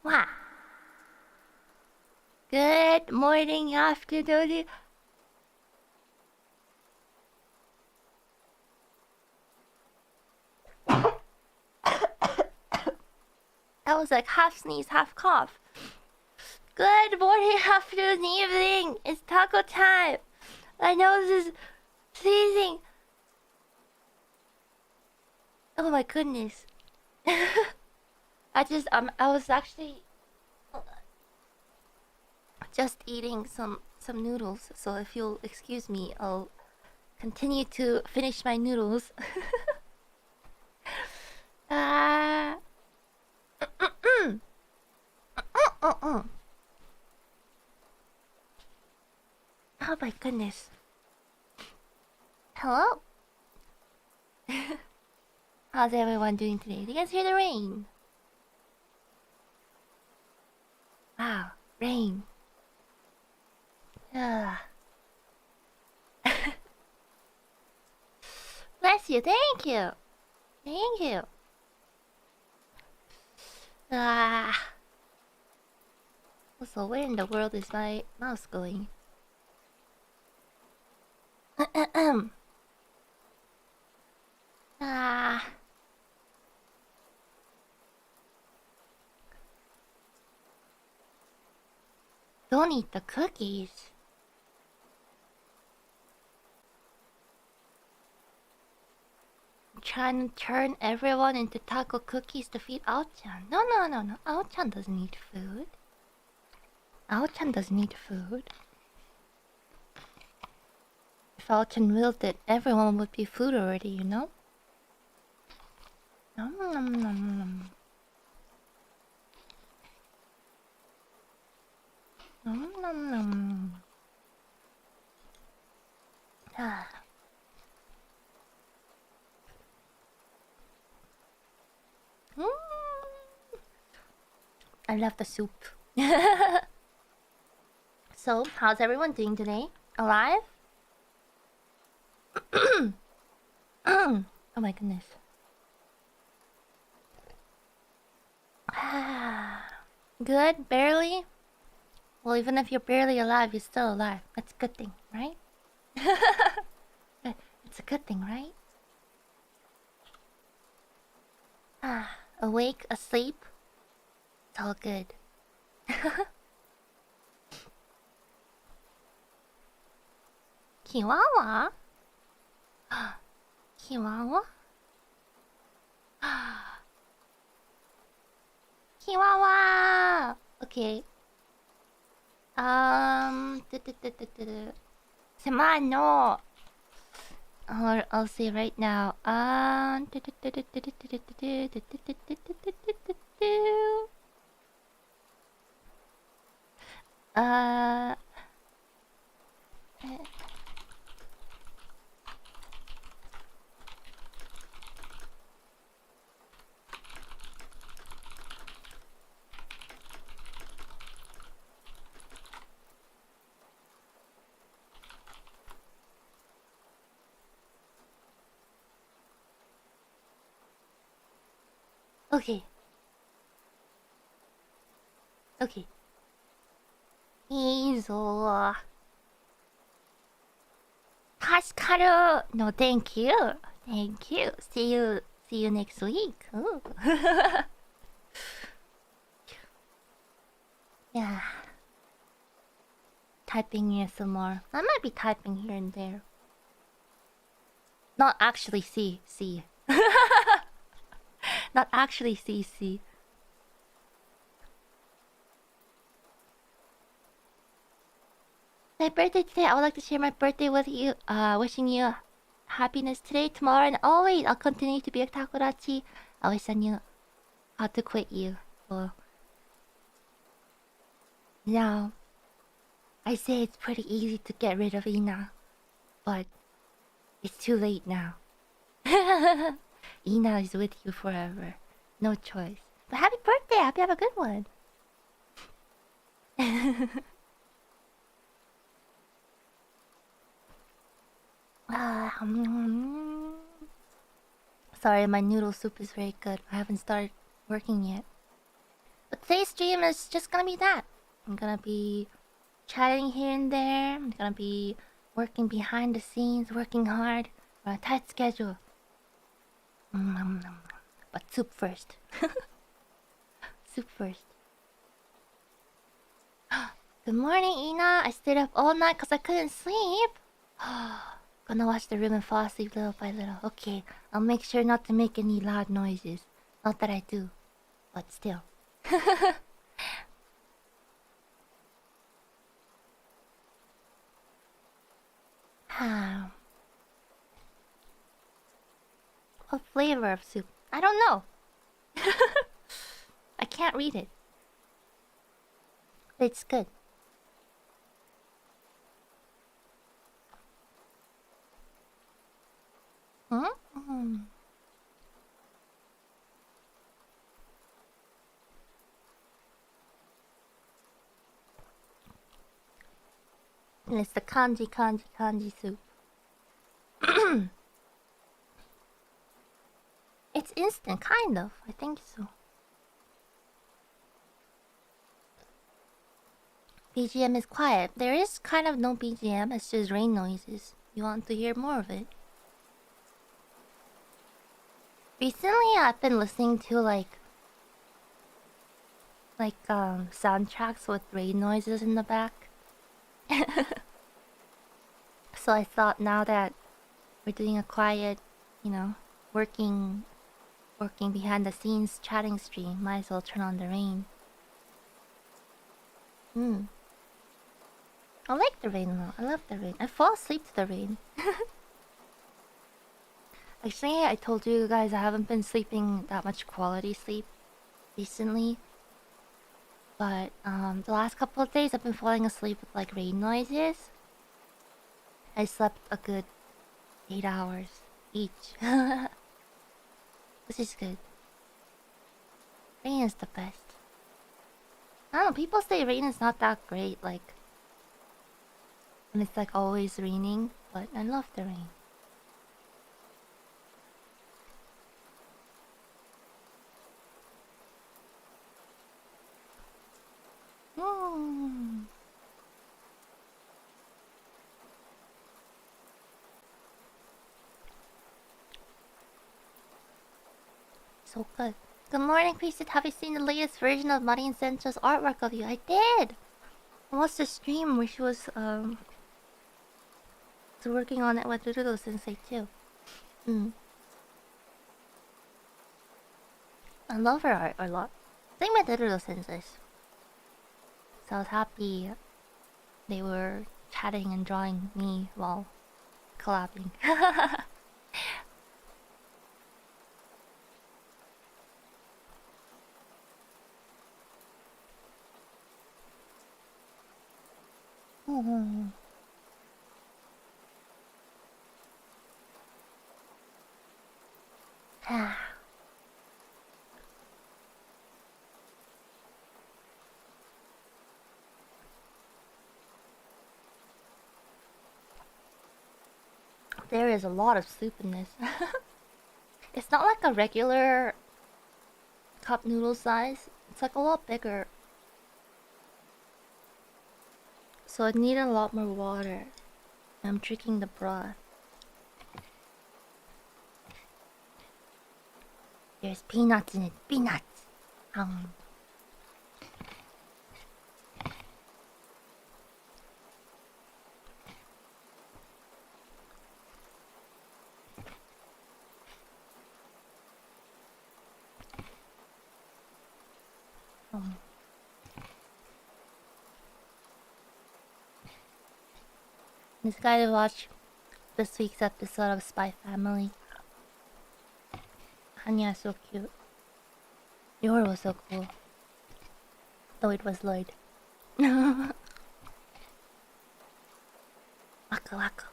Wow. Good morning, afternoon. That was like half sneeze, half cough. Good morning, afternoon, evening. It's taco time. My nose is sneezing. Oh my goodness. I was actually just eating some noodles. So if you'll excuse me, I'll continue to finish my noodles. Ah. Oh my goodness. Hello? How's everyone doing today? Do you guys hear the rain? Wow, rain. Ugh. Bless you, thank you. Thank you. Ah. Also, where in the world is my mouse going? Ah. Don't eat the cookies. I'm trying to turn everyone into taco cookies to feed Ao-chan. No. Ao-chan doesn't need food. Ao-chan doesn't need food. If Ao-chan willed it, everyone would be food already, you know? Nom nom nom nom. Nom nom nom. Ah. Mm. I love the soup. So, how's everyone doing today? Alive? Oh my goodness. Good? Barely? Well, even if you're barely alive, you're still alive. That's a good thing, right? It's a good thing, right? Awake, asleep. It's all good. Chihuahua? Chihuahua? Chihuahua! Okay. Semano. Or I'll say right now. Okay. Okay. Hazel. Pascal. No, thank you. Thank you. See you next week. Ooh. Yeah. Typing ASMR. I might be typing here and there. Not actually see. Not actually see. My birthday today. I would like to share my birthday with you. Wishing you happiness today, tomorrow, and always. I'll continue to be a Takorachi. I wish I knew how to quit you. Well, now, I say it's pretty easy to get rid of Ina, but it's too late now. Ina is with you forever. No choice. But happy birthday! I hope you have a good one. Sorry, my noodle soup is very good. I haven't started working yet. But today's stream is just gonna be that. I'm gonna be chatting here and there. I'm gonna be working behind the scenes, working hard on a tight schedule. But soup first. Soup first. Good morning, Ina. I stayed up all night because I couldn't sleep. Gonna watch the room and fall asleep little by little. Okay, I'll make sure not to make any loud noises. Not that I do, but still. What flavor of soup? I don't know. I can't read it. It's good. Hmm? And it's the kanji soup. It's instant, kind of. I think so. BGM is quiet. There is kind of no BGM, it's just rain noises. You want to hear more of it? Recently, I've been listening to soundtracks with rain noises in the back. So I thought now that we're doing a quiet, working behind the scenes chatting stream, might as well turn on the rain. I like the rain though. I love the rain. I fall asleep to the rain. Actually, I told you guys I haven't been sleeping that much quality sleep recently. But the last couple of days I've been falling asleep with like rain noises. I slept a good 8 hours each. Which is good. Rain is the best. I don't know, people say rain is not that great, like when it's like always raining, but I love the rain. So good. Good morning, Priestess. Have you seen the latest version of Marin Sencho's artwork of you? I did! I watched the stream where she was working on it with Rurudo Sensei too. I love her art a lot. Same with Rurudo Sensei. So I was happy they were chatting and drawing me while collabing. There is a lot of soup in this. It's not like a regular cup noodle size. It's like a lot bigger. So I need a lot more water. I'm drinking the broth. There's peanuts in it. Peanuts! This guy to watch this week's episode of Spy Family. Hanya, so cute. Yor was so cool. Though it was Lloyd. Waka waka.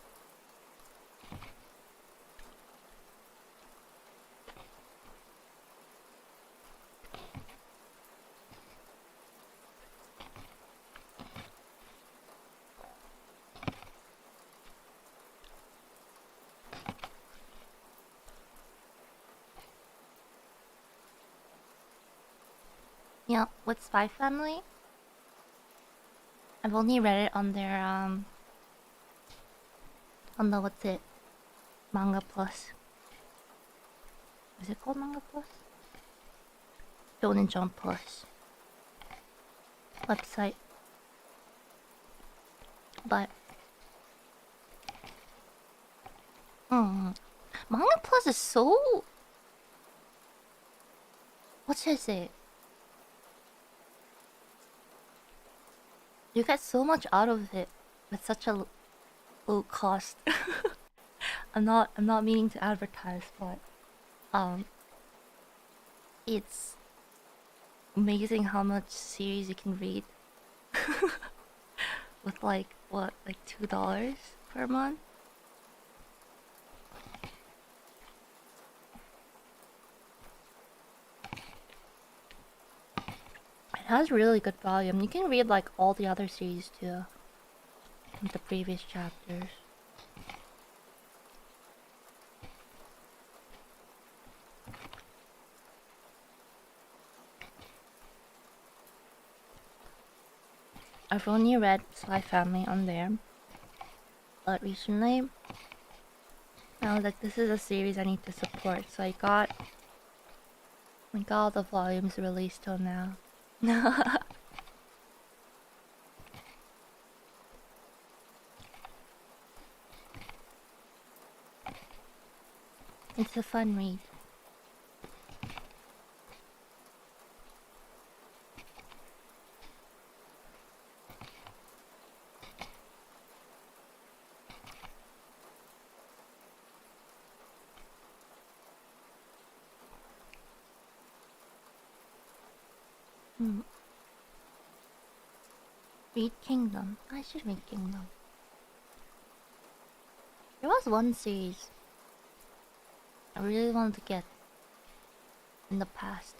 Yeah, with Spy Family. I've only read it on their on the what's it? Manga Plus. Is it called Manga Plus? Shonen Jump Plus website. But Manga Plus is so, what should I say? You get so much out of it with such a low cost. I'm not meaning to advertise, but um it's amazing how much series you can read with like what, like $2 per month. It has really good volume. You can read like all the other series too, the previous chapters. I've only read Spy Family on there, but recently I was like, this is a series I need to support, so I got all the volumes released till now. It's a fun read. Read Kingdom. I should read Kingdom. There was one series I really wanted to get in the past,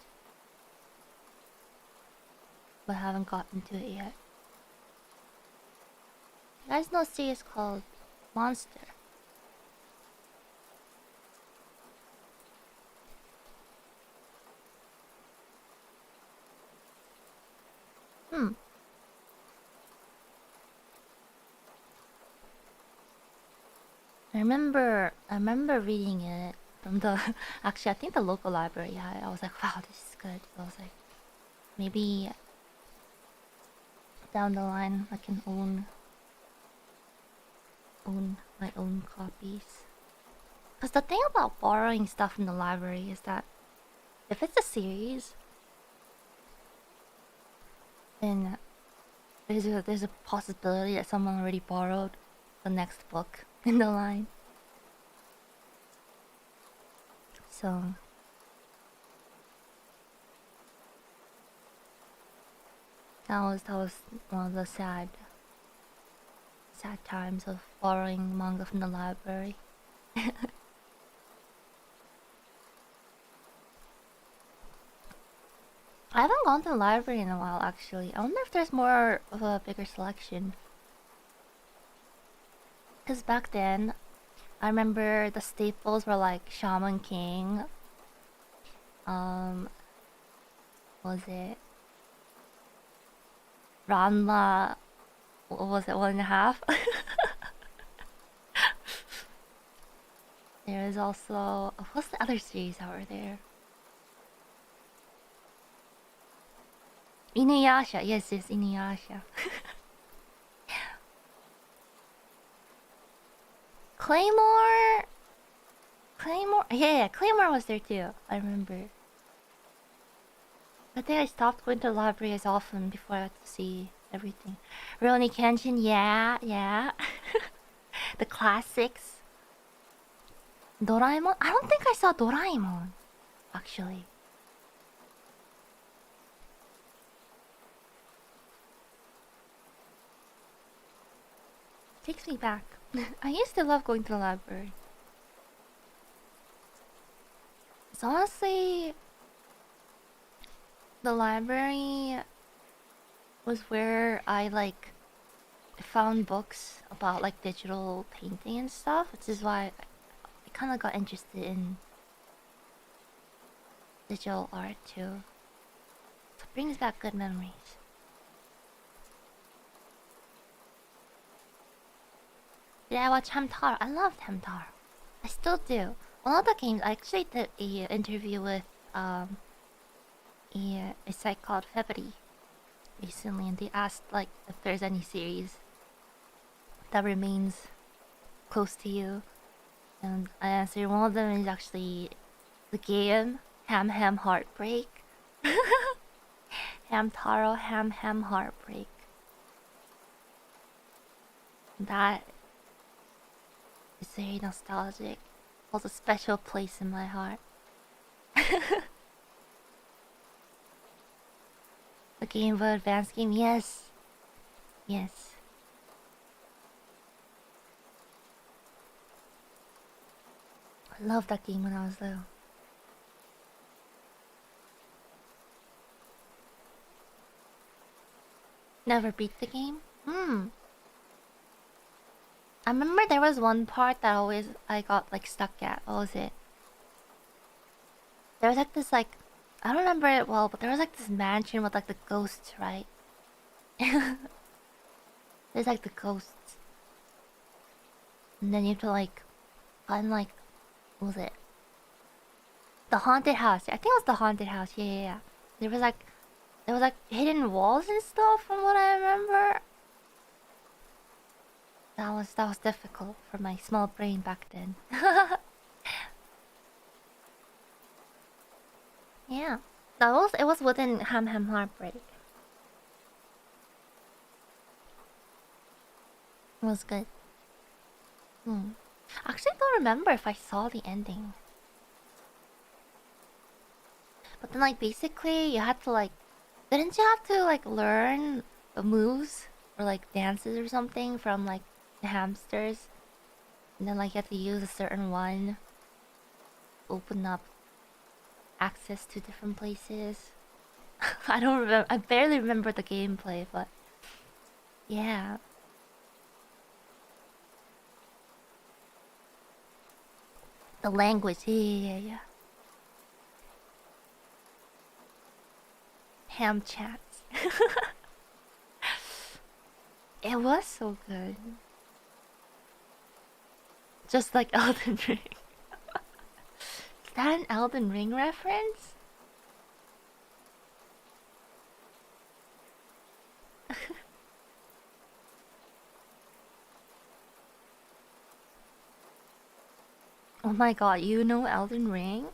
but haven't gotten to it yet. You guys know a series called Monster? I remember reading it from the actually I think the local library. I was like, wow, this is good. So I was like, maybe down the line I can own my own copies. Because the thing about borrowing stuff from the library is that if it's a series, then there's a possibility that someone already borrowed the next book in the line. So that was one of the sad times of borrowing manga from the library. I haven't gone to the library in a while, actually. I wonder if there's more of a bigger selection. Because back then, I remember the staples were like Shaman King. Was it Ranma? What was it, 1.5? There is also, what's the other series that were there? Inuyasha, yes, Inuyasha. Claymore, yeah, Claymore was there too. I remember. I think I stopped going to the library as often before I got to see everything. Rurouni Kenshin, yeah. The classics. Doraemon? I don't think I saw Doraemon, actually. Takes me back. I used to love going to the library. It's honestly, the library was where I like found books about like digital painting and stuff, which is why I kind of got interested in digital art too. brings back good memories. Did I watch Hamtaro? I loved Hamtaro. I still do. One of the games, I actually did a interview with a site called February recently, and they asked like if there's any series that remains close to you, and I answered one of them is actually the game Ham Ham Heartbreak. Hamtaro Ham Ham Heartbreak. That is very nostalgic. Holds a special place in my heart. The Game Boy Advance game, yes. Yes. I loved that game when I was little. Never beat the game? I remember there was one part that always I got like stuck at. What was it? There was like this like I don't remember it well, but there was like this mansion with like the ghosts, right? There's like the ghosts. And then you have to like find like what was it? The haunted house. I think it was the haunted house. Yeah, yeah, yeah. There was like hidden walls and stuff from what I remember. That was difficult for my small brain back then. Yeah. It was within Ham Ham Heartbreak. It was good. Actually, I don't remember if I saw the ending. But then, like, basically, you had to, like... Didn't you have to, like, learn the moves? Or, like, dances or something from, like, the hamsters? And then, like, you had to use a certain one. Open up access to different places. I don't remember. I barely remember the gameplay, but... Yeah. The language, yeah. Ham chats. It was so good. Just like Elden Ring. Is that an Elden Ring reference? Oh my god, you know Elden Ring?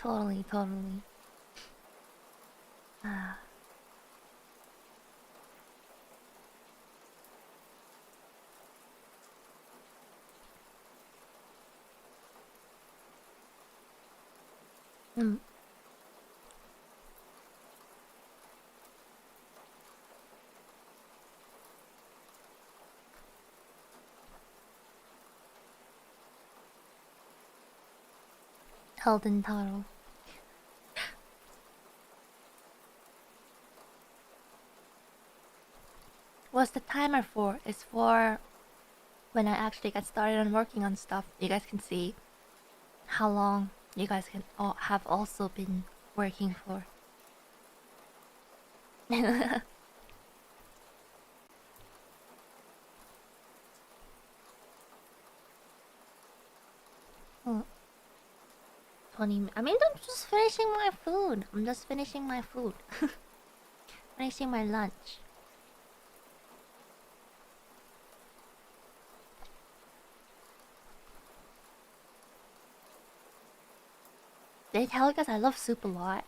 Totally. Ah. Mm. Elden Taro. What's the timer for? It's for when I actually get started on working on stuff. You guys can see how long you guys can have also been working for. Oh, 20. I mean, I'm just finishing my food. I'm just finishing my food. Finishing my lunch. Did I tell you guys I love soup a lot?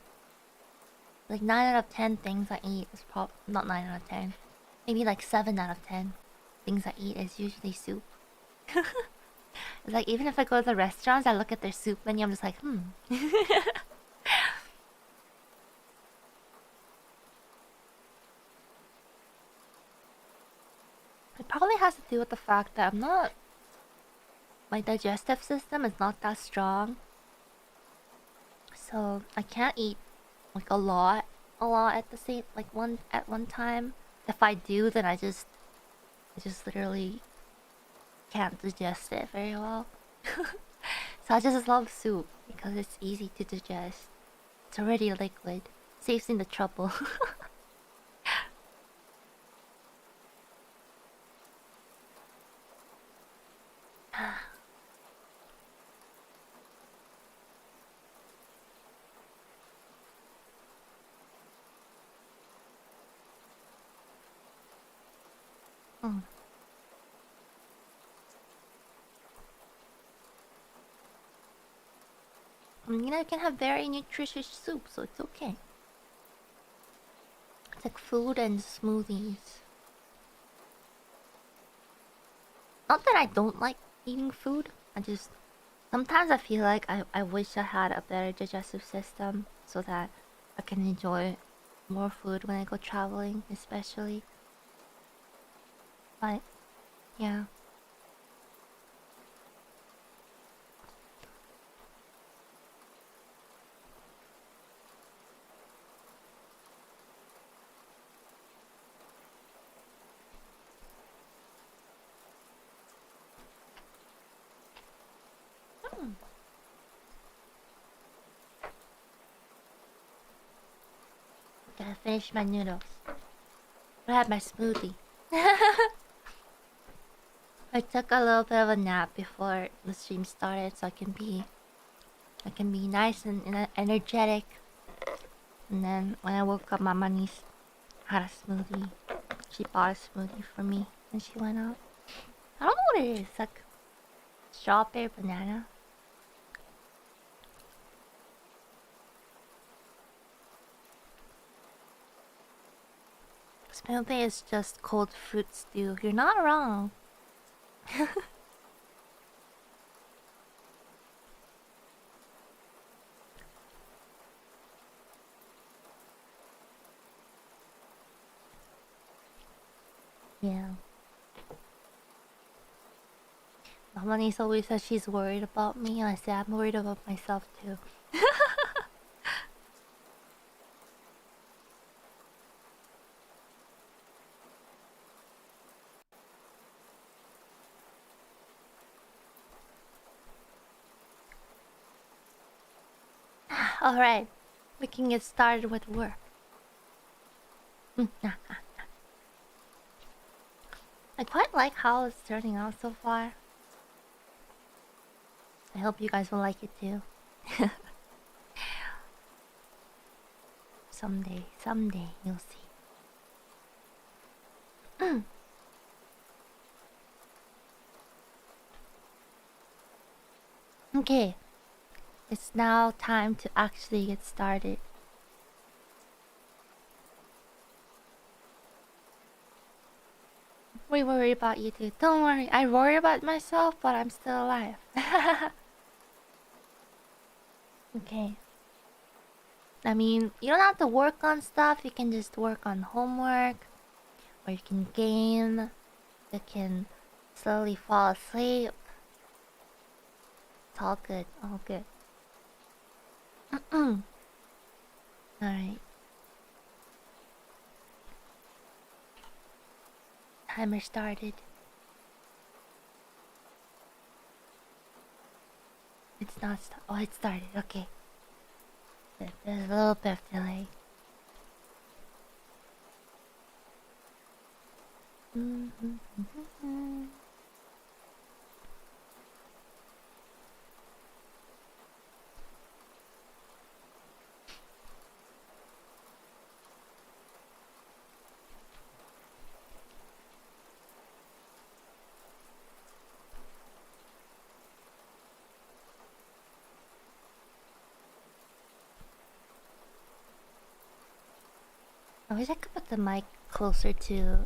Like 9 out of 10 things I eat is not 9 out of 10. Maybe like 7 out of 10 things I eat is usually soup. It's like even if I go to the restaurants, I look at their soup menu, I'm just like, It probably has to do with the fact that my digestive system is not that strong. so I can't eat like a lot at the same one time. If I do, then I just literally can't digest it very well. So I just love soup because it's easy to digest. It's already liquid, saves in the trouble. Mm. I mean, I can have very nutritious soup, so it's okay. It's like food and smoothies. Not that I don't like eating food. I just sometimes I feel like I wish I had a better digestive system so that I can enjoy more food when I go traveling, especially. But yeah. Hmm. Gotta finish my noodles. I had my smoothie. I took a little bit of a nap before the stream started, so I can be nice and energetic. And then when I woke up, my niece had a smoothie. She bought a smoothie for me, and she went out. I don't know what it is. Like strawberry banana. Smoothie is just cold fruit stew. You're not wrong. Yeah. My niece always says she's worried about me, and I say I'm worried about myself too. Alright, we can get started with work. I quite like how it's turning out so far. I hope you guys will like it too. Someday, you'll see. Okay, it's now time to actually get started. We worry about you too. Don't worry, I worry about myself, but I'm still alive. Okay. I mean, you don't have to work on stuff, you can just work on homework, or you can game, you can slowly fall asleep. It's all good, all good. Alright. Timer started. It's not oh, it started, okay. There's a little bit of delay. I wish I could put the mic closer to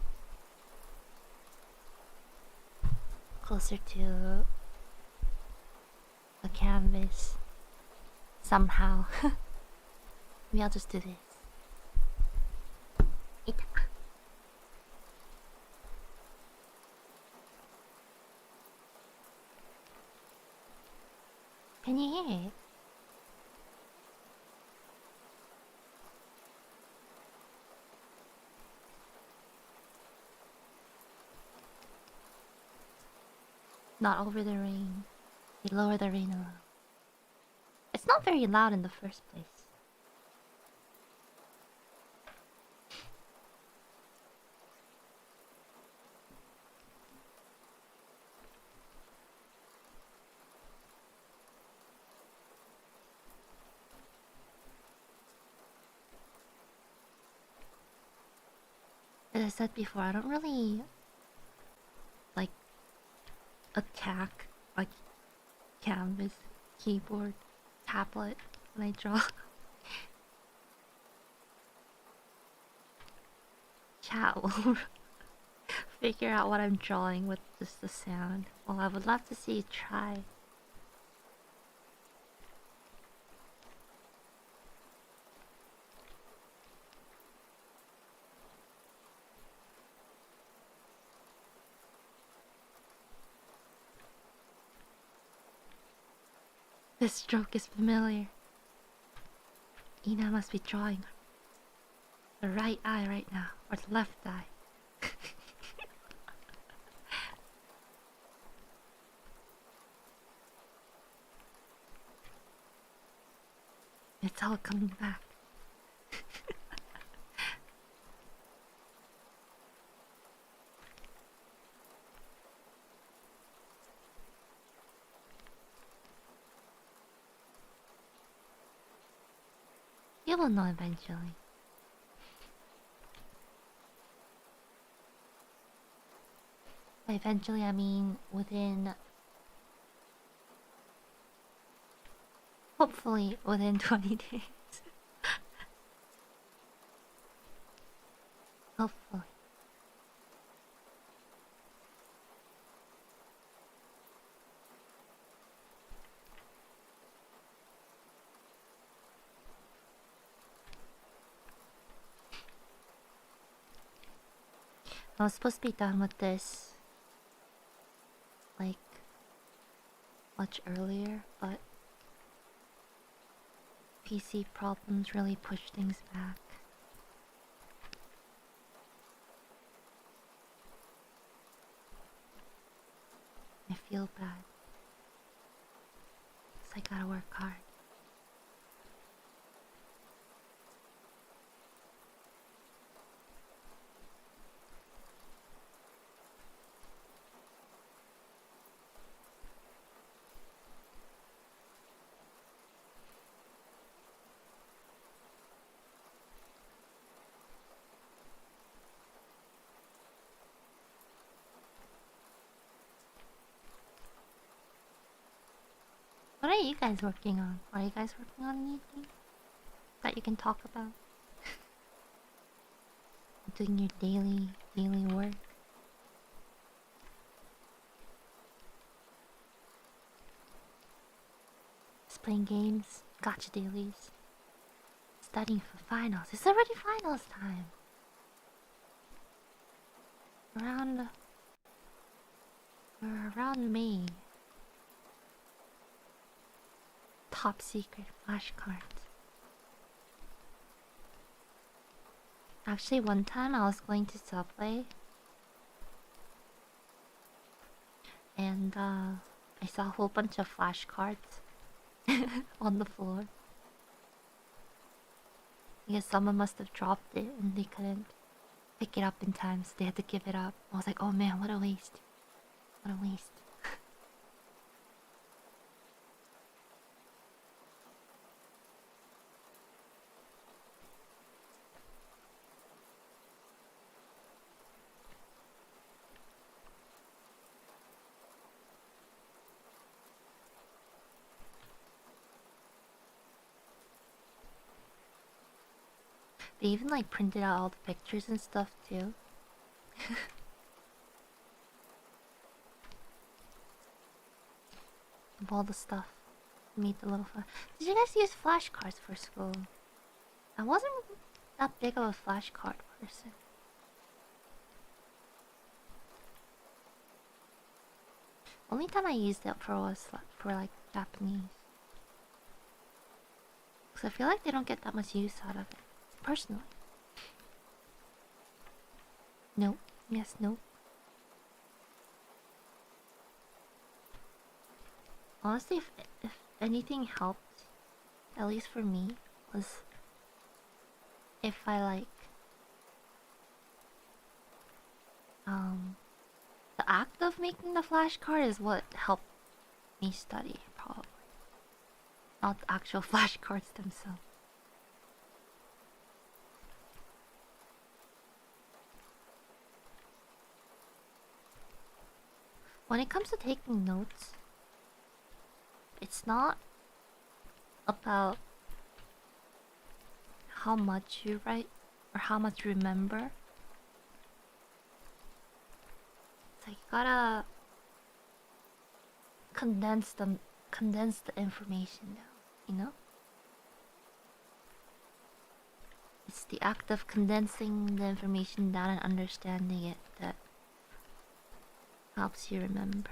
the canvas somehow. Maybe I'll just do this. Can you hear it? Not over the rain. They lower the rain a little. It's not very loud in the first place. As I said before, I don't really like attack a canvas, keyboard, tablet when I draw. Chat will figure out what I'm drawing with just the sound. Well, I would love to see you try. This stroke is familiar. Ina must be drawing the right eye right now, or the left eye. It's all coming back. You will know eventually. By eventually, I mean within. Hopefully, within 20 days. Hopefully. I was supposed to be done with this like much earlier, but PC problems really push things back. I feel bad. 'Cause I gotta work hard. What are you guys working on? Are you guys working on anything that you can talk about? Doing your daily work? Just playing games, gotcha dailies, studying for finals. It's already finals time. We're around May. Top secret flashcards. Actually, one time I was going to Subway and I saw a whole bunch of flashcards on the floor. I guess someone must have dropped it and they couldn't pick it up in time, so they had to give it up. I was like, oh man, what a waste. What a waste. They even like printed out all the pictures and stuff too. Of all the stuff. Made the little Did you guys use flashcards for school? I wasn't that big of a flashcard person. Only time I used it for was for like Japanese. Because I feel like they don't get that much use out of it. Personally. Nope. Yes, nope. Honestly, if anything helped, at least for me, was if I like um the act of making the flashcard is what helped me study, probably. Not the actual flashcards themselves. When it comes to taking notes, it's not about how much you write or how much you remember. It's like you gotta condense them, condense the information down, you know? It's the act of condensing the information down and understanding it that helps you remember.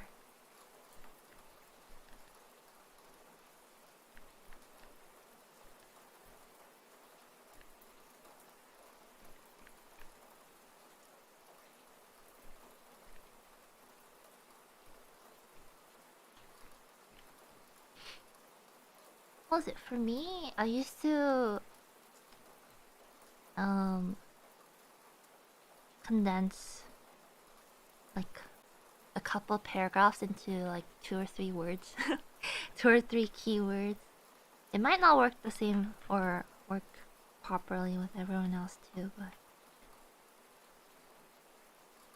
What was it for me? I used to um condense like a couple paragraphs into like 2 or 3 words, 2 or 3 keywords. It might not work the same or work properly with everyone else too, but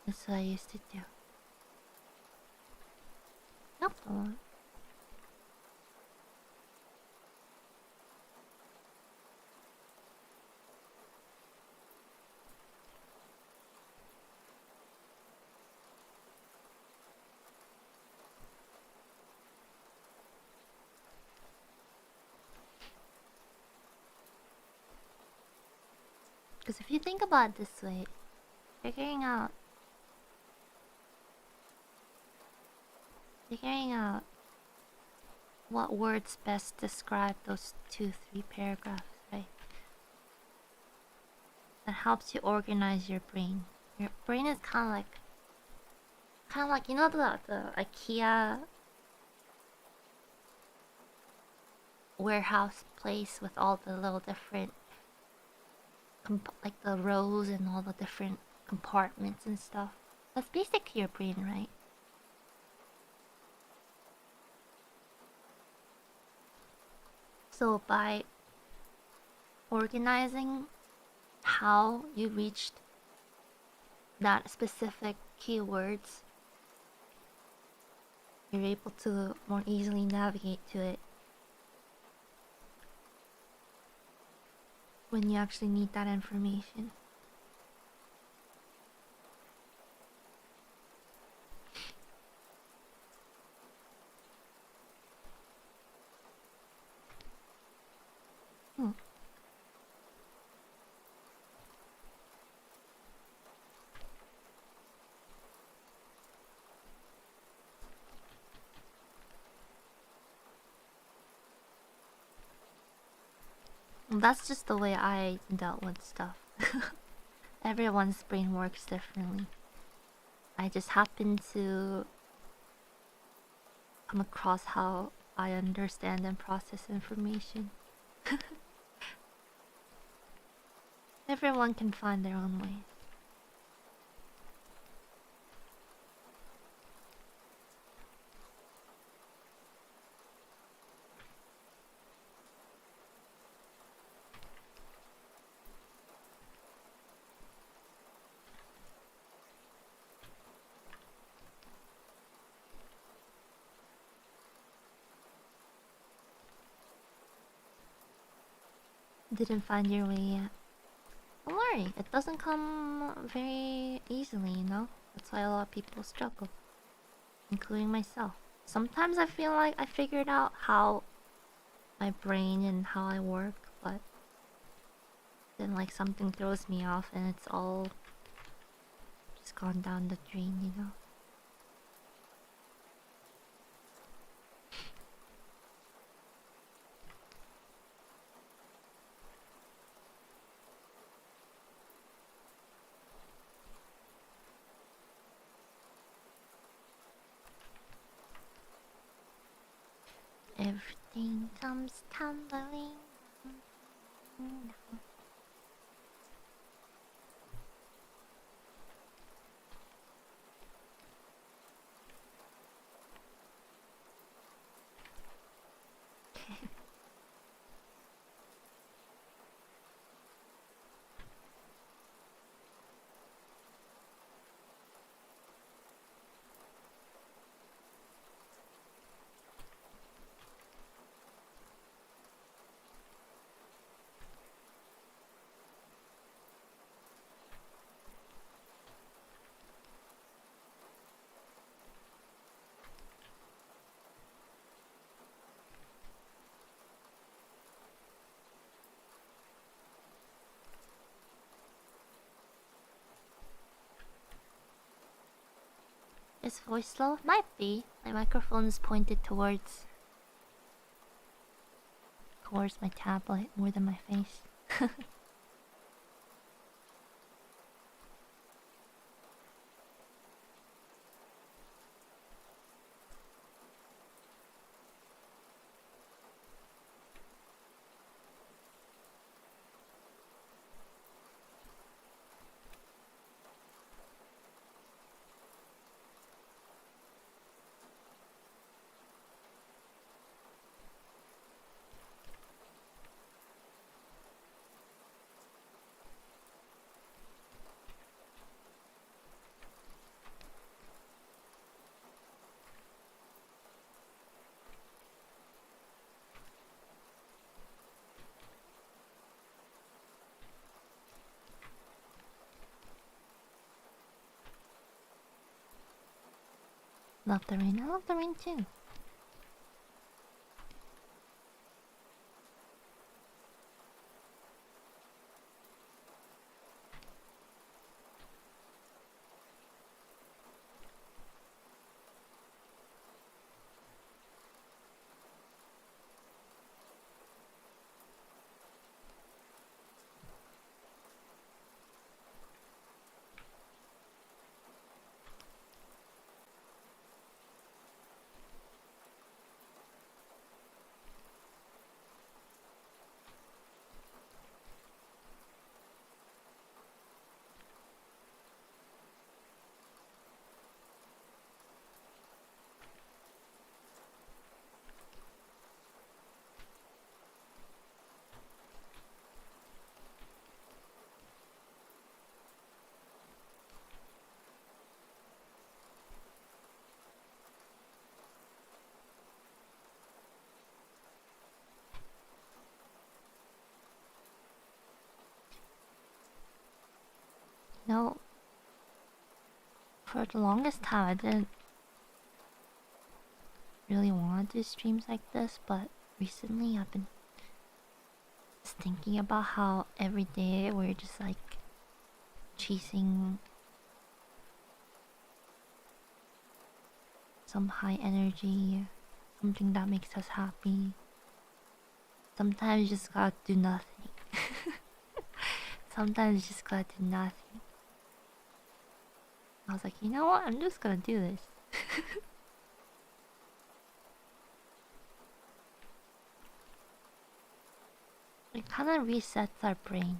that's what I used to do. No problem. Because if you think about it this way, figuring out figuring out what words best describe those 2, 3 paragraphs, right? That helps you organize your brain. Your brain is kind of like you know the IKEA warehouse place with all the little different like the rows and all the different compartments and stuff. That's basically your brain, right? So by organizing how you reached that specific keywords, you're able to more easily navigate to it when you actually need that information. Hmm. That's just the way I dealt with stuff. Everyone's brain works differently. I just happen to come across how I understand and process information. Everyone can find their own way. Didn't find your way yet? Don't worry, it doesn't come very easily, you know? That's why a lot of people struggle, including myself. Sometimes I feel like I figured out how my brain and how I work, but then like something throws me off and it's all just gone down the drain, you know? Everything comes tumbling down. Is voice low? Might be. My microphone is pointed towards my tablet more than my face. Love the rain. I love the rain too. No, for the longest time I didn't really want to do streams like this, but recently I've been just thinking about how every day we're just like chasing some high energy, something that makes us happy. Sometimes you just gotta do nothing. Sometimes you just gotta do nothing. I was like, you know what? I'm just gonna do this. It kind of resets our brain.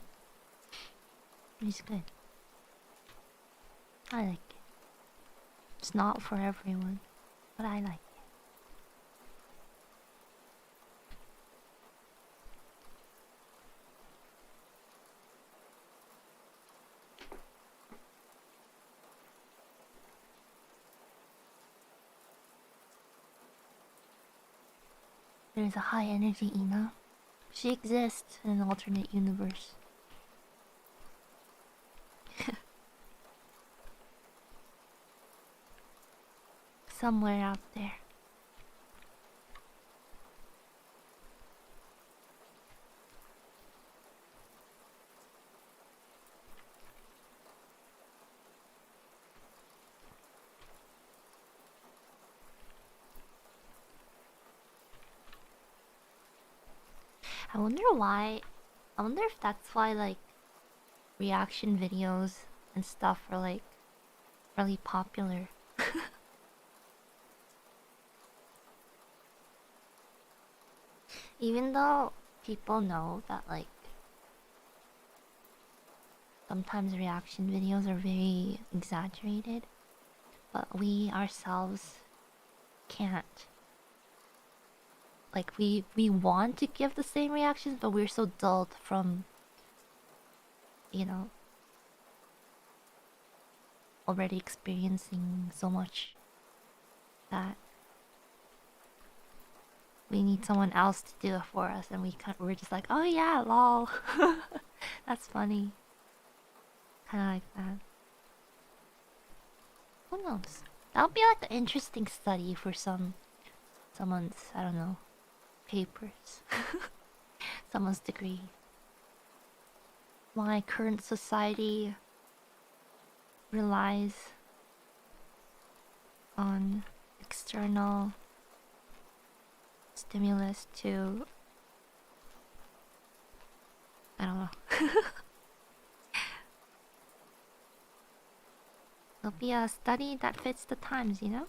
It's good. I like it. It's not for everyone, but I like it. There's a high energy Ina. She exists in an alternate universe. Somewhere out there. I wonder why. I wonder if that's why, like, reaction videos and stuff are, like, really popular. Even though people know that, like, sometimes reaction videos are very exaggerated, but we ourselves can't. Like, we want to give the same reactions, but we're so dulled from, you know, already experiencing so much that we need someone else to do it for us, and we're just like, oh yeah, lol. That's funny. Kind of like that. Who knows? That would be like an interesting study for someone's, I don't know, papers. Someone's degree. Why current society relies on external stimulus to, I don't know. It'll be a study that fits the times, you know?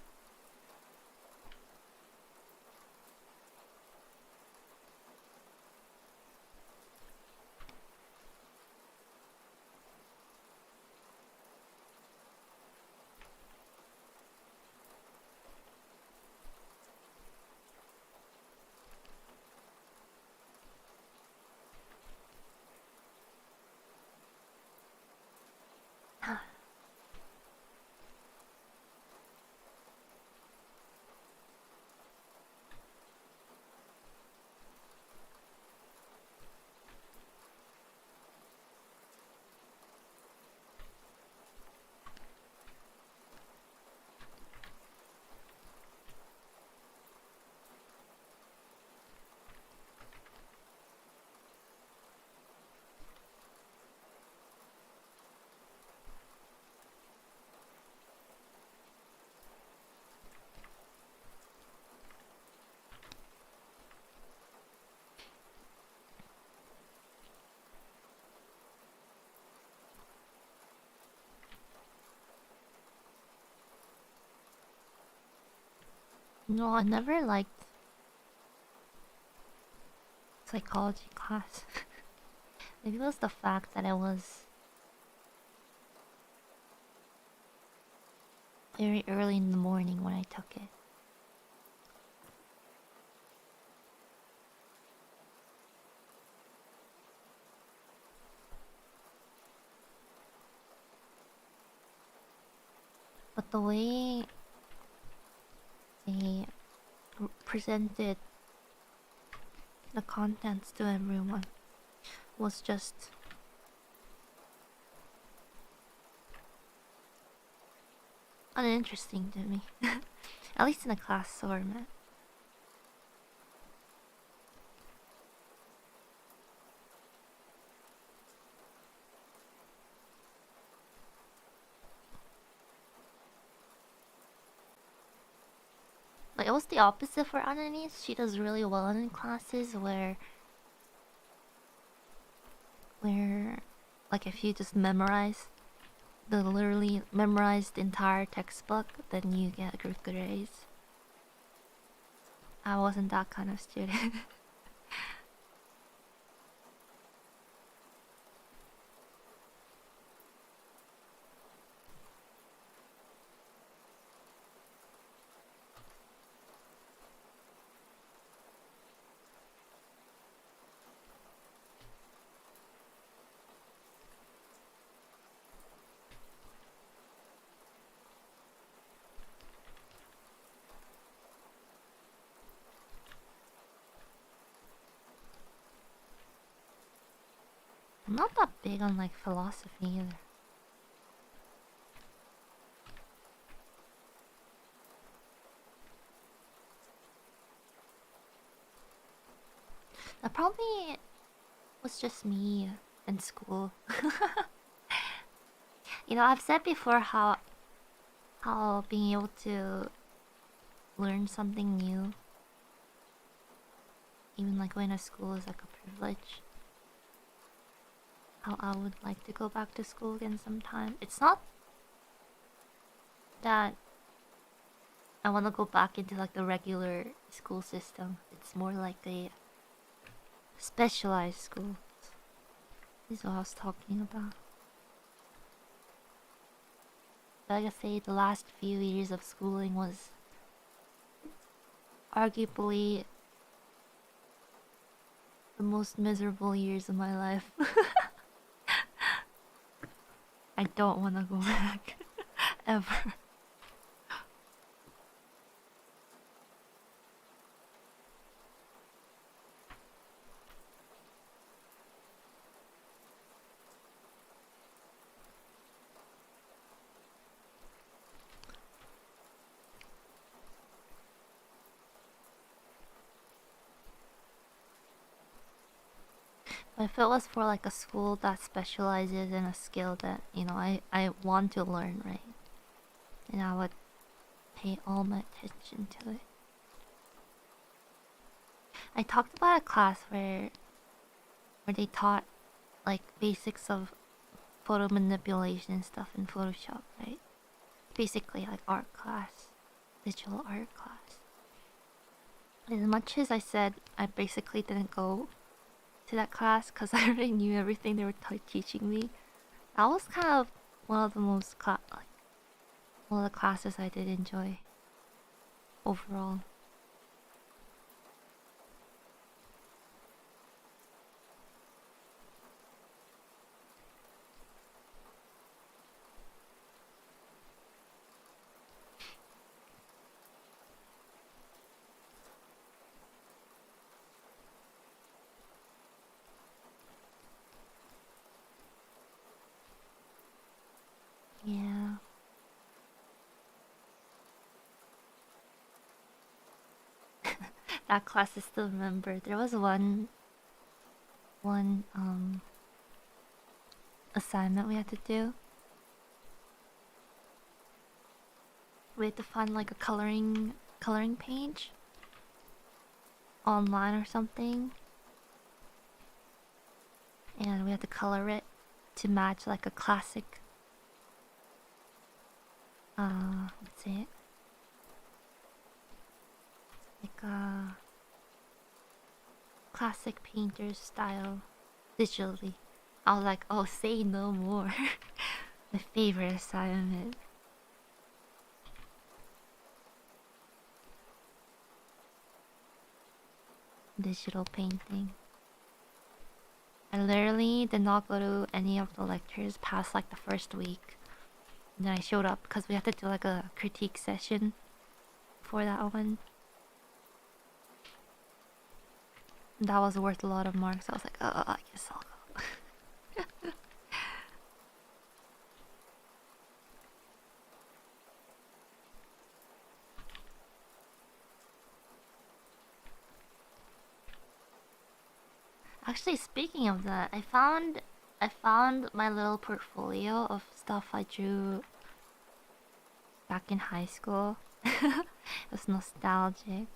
No, I never liked psychology class. Maybe it was the fact that it was very early in the morning when I took it. But the way they presented the contents to everyone was just uninteresting to me. At least in a class format. Like, it was the opposite for Anani's. She does really well in classes where like if you just memorize the literally memorized entire textbook, then you get good grades. I wasn't that kind of student. I'm not that big on like philosophy either. That probably was just me in school. You know, I've said before how being able to learn something new, even like going to school, is like a privilege. How I would like to go back to school again sometime. It's not that I want to go back into like the regular school system. It's more like Specialized schools is what I was talking about. Like I say, the last few years of schooling was arguably the most miserable years of my life. I don't want to go back. Ever. But if it was for like a school that specializes in a skill that, I want to learn, right? And I would pay all my attention to it. I talked about a class where they taught like basics of photo manipulation stuff in Photoshop, right? Basically like art class, digital art class. As much as I said I basically didn't go to that class because I already knew everything they were teaching me, that was kind of one of the one of the classes I did enjoy overall. Yeah. That class I still remember. There was one assignment we had to do. We had to find like a coloring page online or something. And we had to color it to match like a classic let's see, like a classic painter's style digitally. I was like, oh, say no more. My favorite assignment. Digital painting. I literally did not go to any of the lectures past like the first week. And then I showed up because we had to do like a critique session for that one. That was worth a lot of marks. I was like, oh, I guess I'll go. Actually, speaking of that, I found my little portfolio of stuff I drew back in high school. It was nostalgic.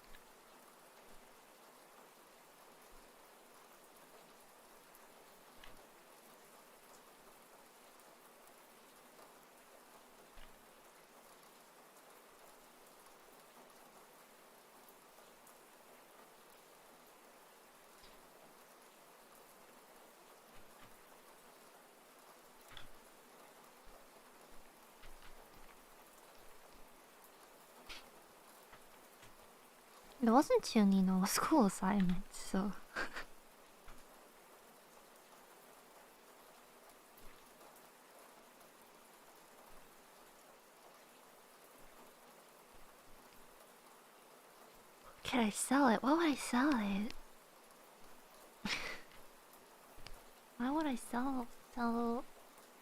It wasn't too, school assignments, so. Can I sell it? Why would I sell it? Why would I sell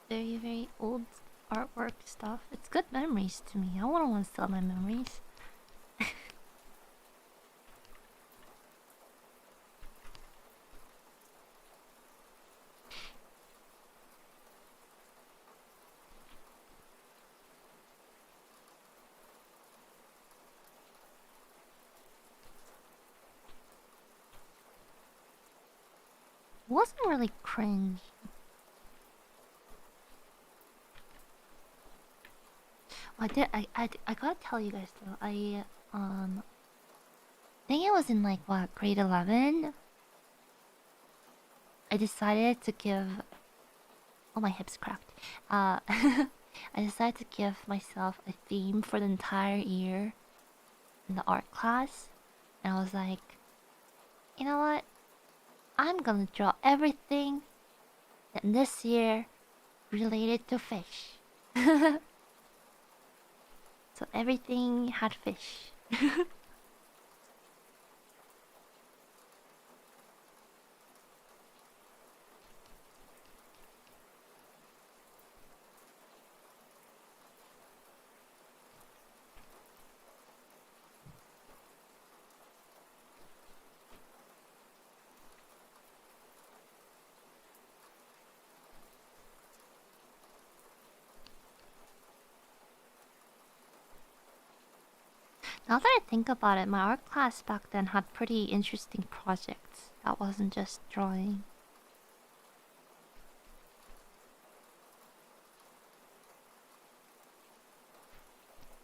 very, very old artwork stuff? It's good memories to me. I wouldn't want to sell my memories. It wasn't really cringe. I gotta tell you guys though. I think it was in like what, grade 11. I decided to give. Oh, my hips cracked. I decided to give myself a theme for the entire year in the art class, and I was like, you know what? I'm gonna draw everything in this year related to fish. So everything had fish. Now that I think about it, my art class back then had pretty interesting projects. That wasn't just drawing.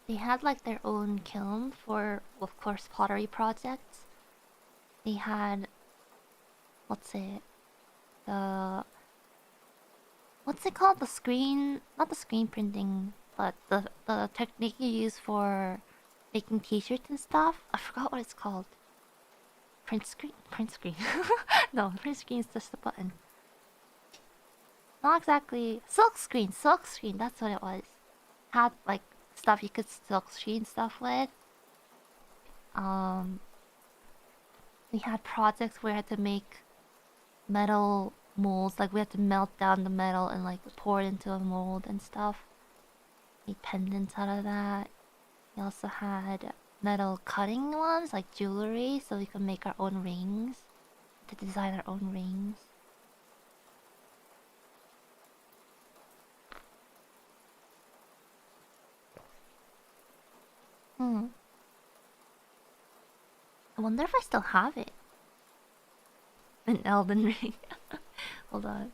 They had like their own kiln for, of course, pottery projects. They had, what's it, the what's it called? The screen, not the screen printing, but the technique you use for making T-shirts and stuff. I forgot what it's called. Print screen, print screen. No, print screen is just the button. Not exactly silk screen. Silk screen. That's what it was. Had like stuff you could silk screen stuff with. Um, we had projects where we had to make metal molds. Like we had to melt down the metal and like pour it into a mold and stuff. Made pendants out of that. We also had metal cutting ones, like jewelry, so we could make our own rings. To design our own rings. Hmm. I wonder if I still have it. An Elden Ring. Hold on.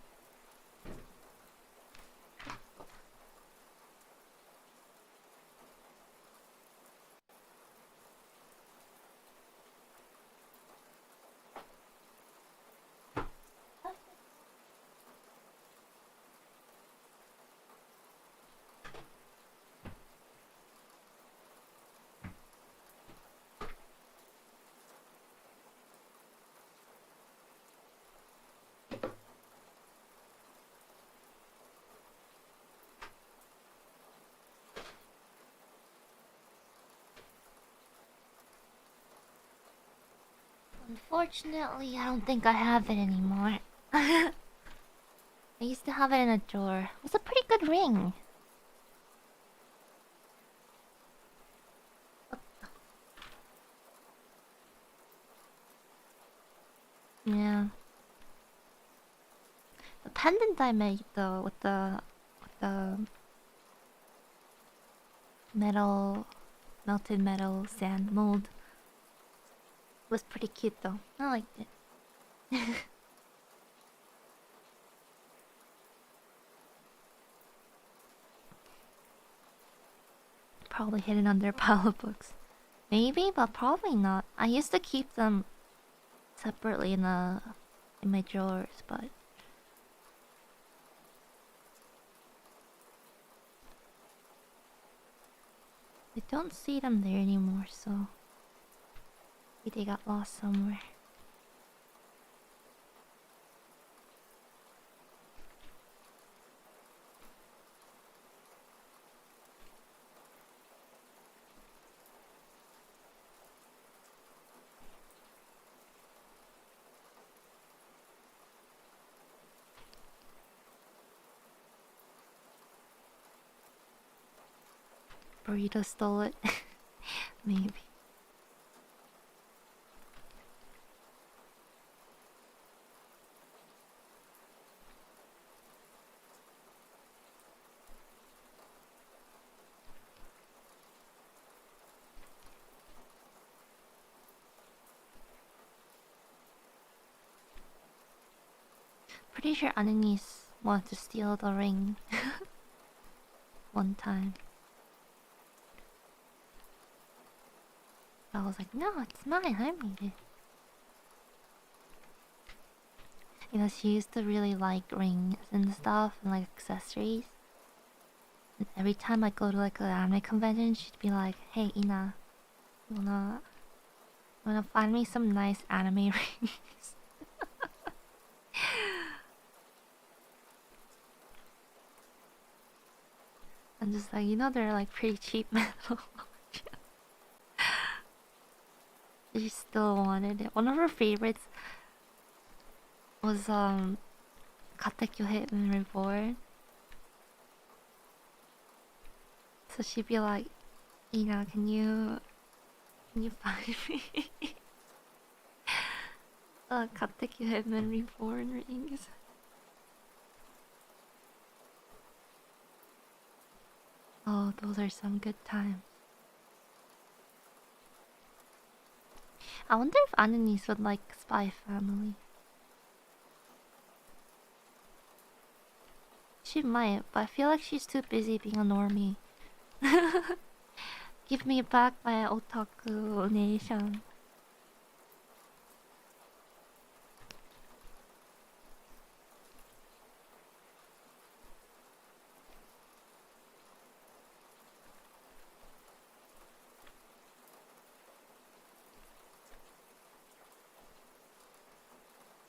Unfortunately, I don't think I have it anymore. I used to have it in a drawer. It was a pretty good ring. Yeah. The pendant I made though with the metal melted metal sand mold was pretty cute though. I liked it. Probably hidden under a pile of books. Maybe, but probably not. I used to keep them separately in my drawers, but I don't see them there anymore, so maybe they got lost somewhere. Burrito stole it. Maybe. Pretty sure Ananis wanted to steal the ring one time. I was like, no, it's mine. I made it. You know, she used to really like rings and stuff and like accessories. And every time I go to like an anime convention, she'd be like, "Hey, Ina, you wanna find me some nice anime rings?" I'm just like, they're like pretty cheap metal. She still wanted it. One of her favorites was Katekyo Hitman Reborn. So she'd be like, can you find me Katekyo Hitman Reborn rings? Oh, those are some good times. I wonder if Ananis would like Spy Family. She might, but I feel like she's too busy being a normie. Give me back my otaku nation.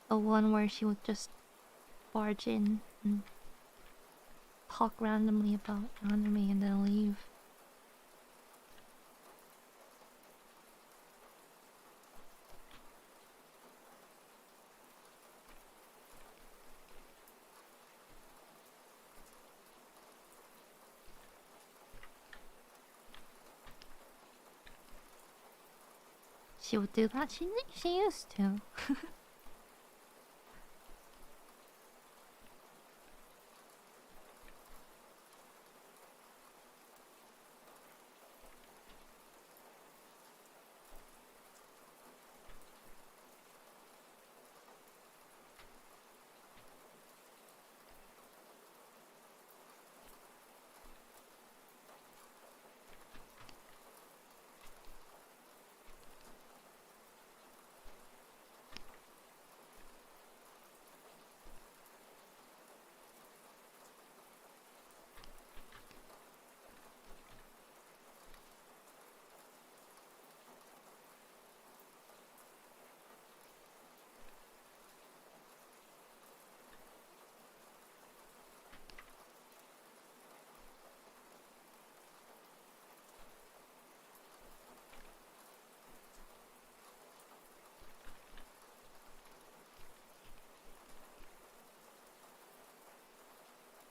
The one where she would just barge in and talk randomly about anime and then leave. She would do that. She used to.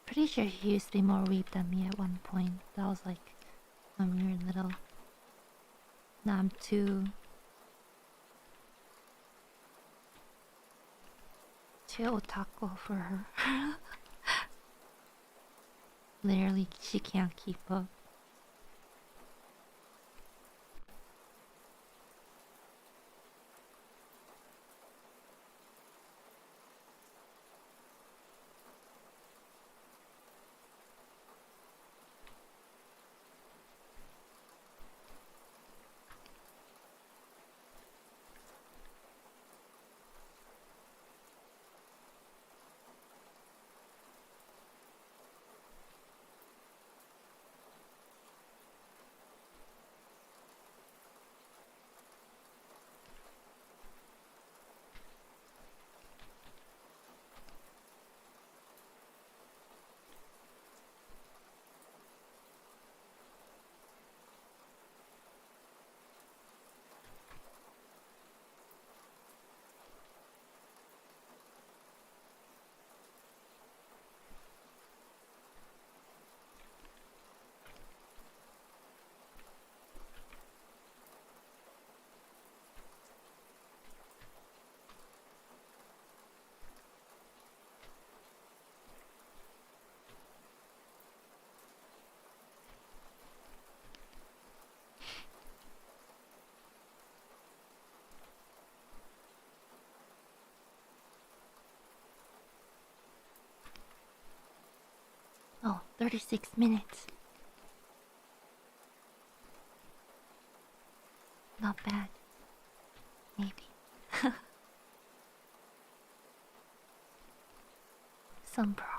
Pretty sure she used to be more weep than me at one point. That was like when we were little. Now I'm too otaku for her. Literally, she can't keep up. Oh, 36 minutes. Not bad. Maybe. some progress.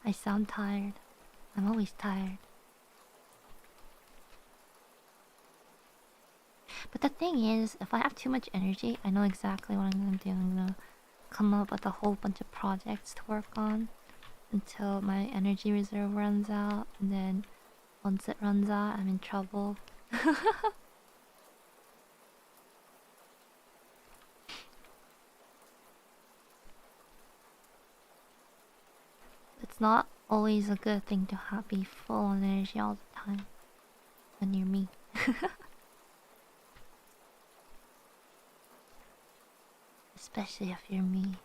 I sound tired. I'm always tired. But the thing is, if I have too much energy, I know exactly what I'm gonna do. I'm gonna come up with a whole bunch of projects to work on until my energy reserve runs out, and then once it runs out, I'm in trouble. It's not always a good thing to be full on energy all the time when you're me. Especially if you're me.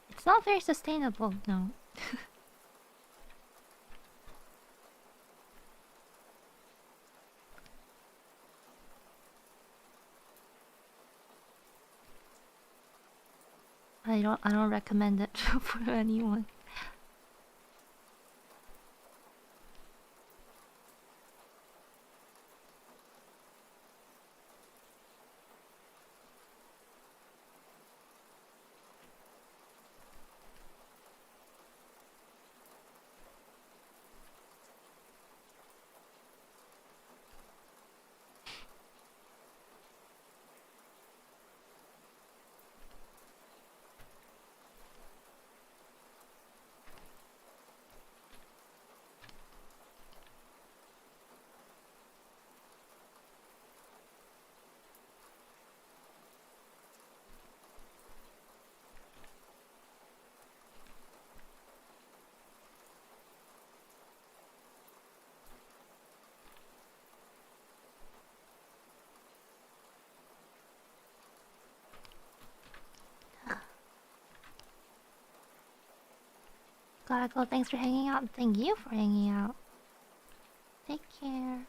It's not very sustainable, no. I don't recommend it for anyone. Gotta go. Thanks for hanging out. Thank you for hanging out. Take care.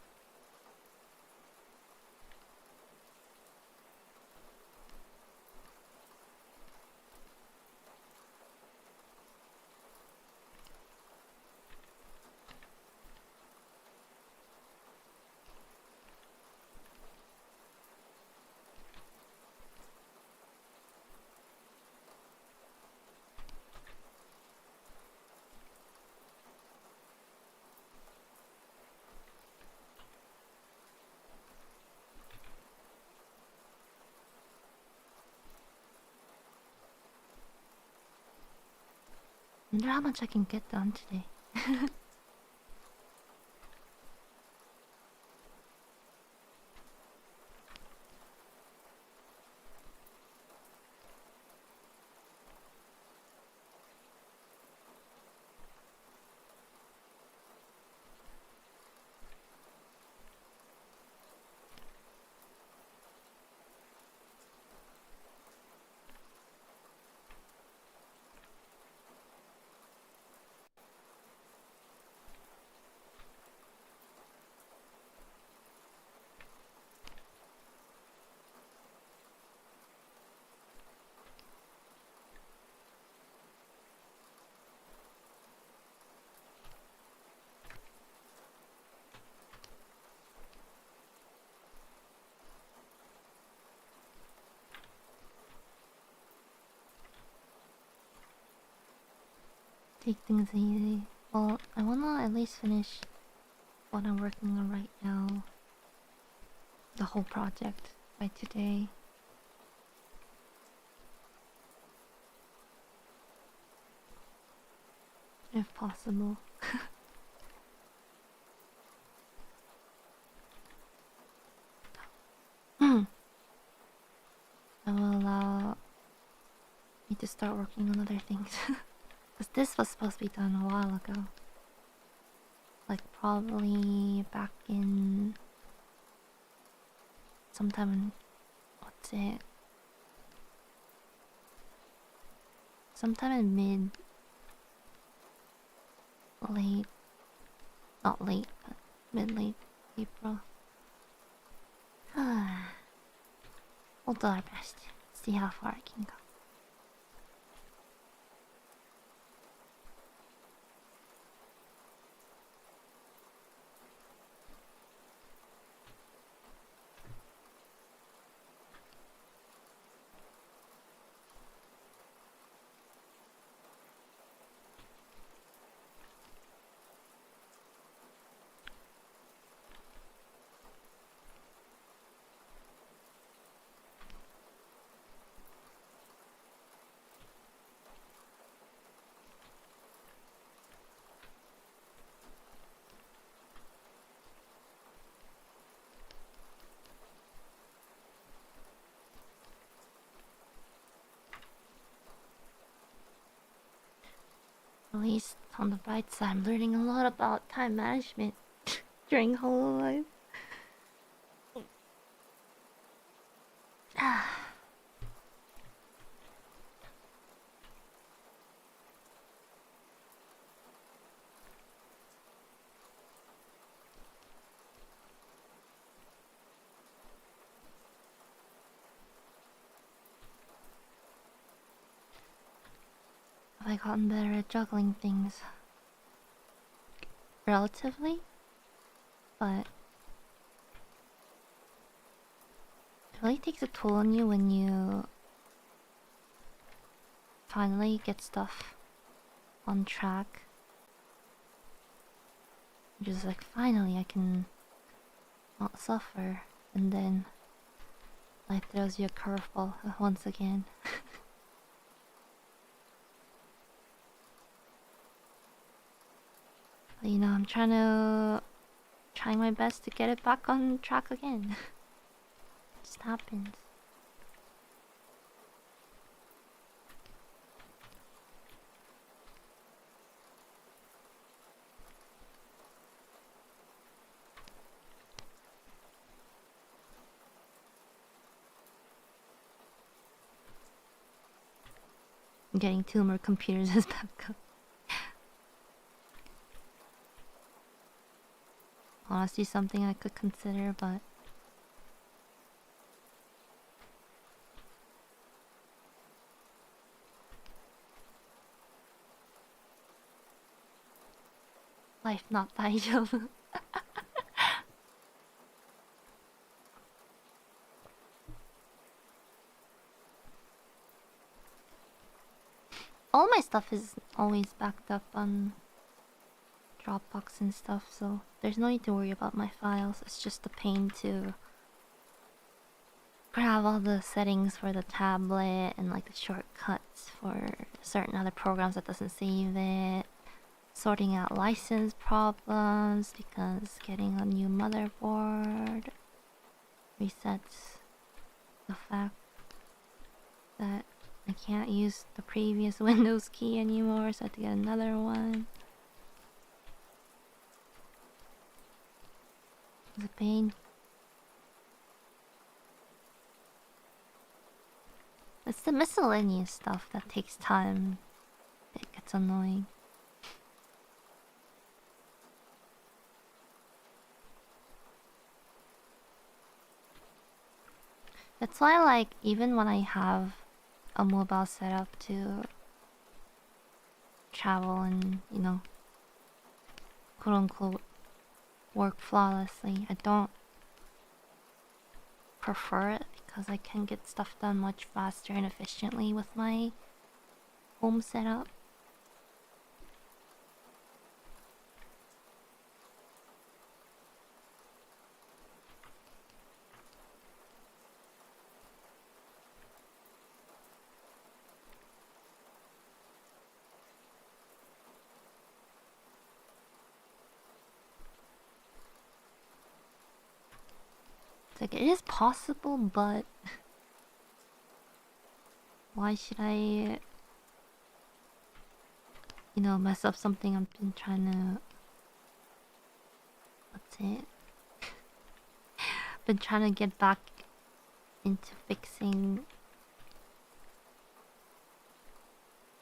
I wonder how much I can get done today. Take things easy. Well, I wanna at least finish what I'm working on right now. The whole project. by today. If possible. That will allow me to start working on other things. Because this was supposed to be done a while ago. Like probably back in sometime in, what's it? Sometime in late, not late, but mid-late April. We'll do our best. See how far I can go. At least on the bright side, I'm learning a lot about time management during hololive. Have I gotten better at juggling things? Relatively, but it really takes a toll on you when you finally get stuff on track. You're just like, finally I can not suffer, and then life throws you a curveball once again. But, you know, I'm trying my best to get it back on track again. It just happens. I'm getting 2 more computers as backup. Honestly, something I could consider, but life not daijoubu. All my stuff is always backed up on Dropbox and stuff, so there's no need to worry about my files. It's just a pain to grab all the settings for the tablet and like the shortcuts for certain other programs that doesn't save it. Sorting out license problems because getting a new motherboard resets the fact that I can't use the previous Windows key anymore, so I have to get another one. It's a pain. It's the miscellaneous stuff that takes time. It gets annoying. That's why, like, even when I have a mobile setup to travel and, you know, quote unquote, work flawlessly, I don't prefer it because I can get stuff done much faster and efficiently with my home setup. It's like, it is possible, but why should I, mess up something I've been trying to. What's it? Been trying to get back into fixing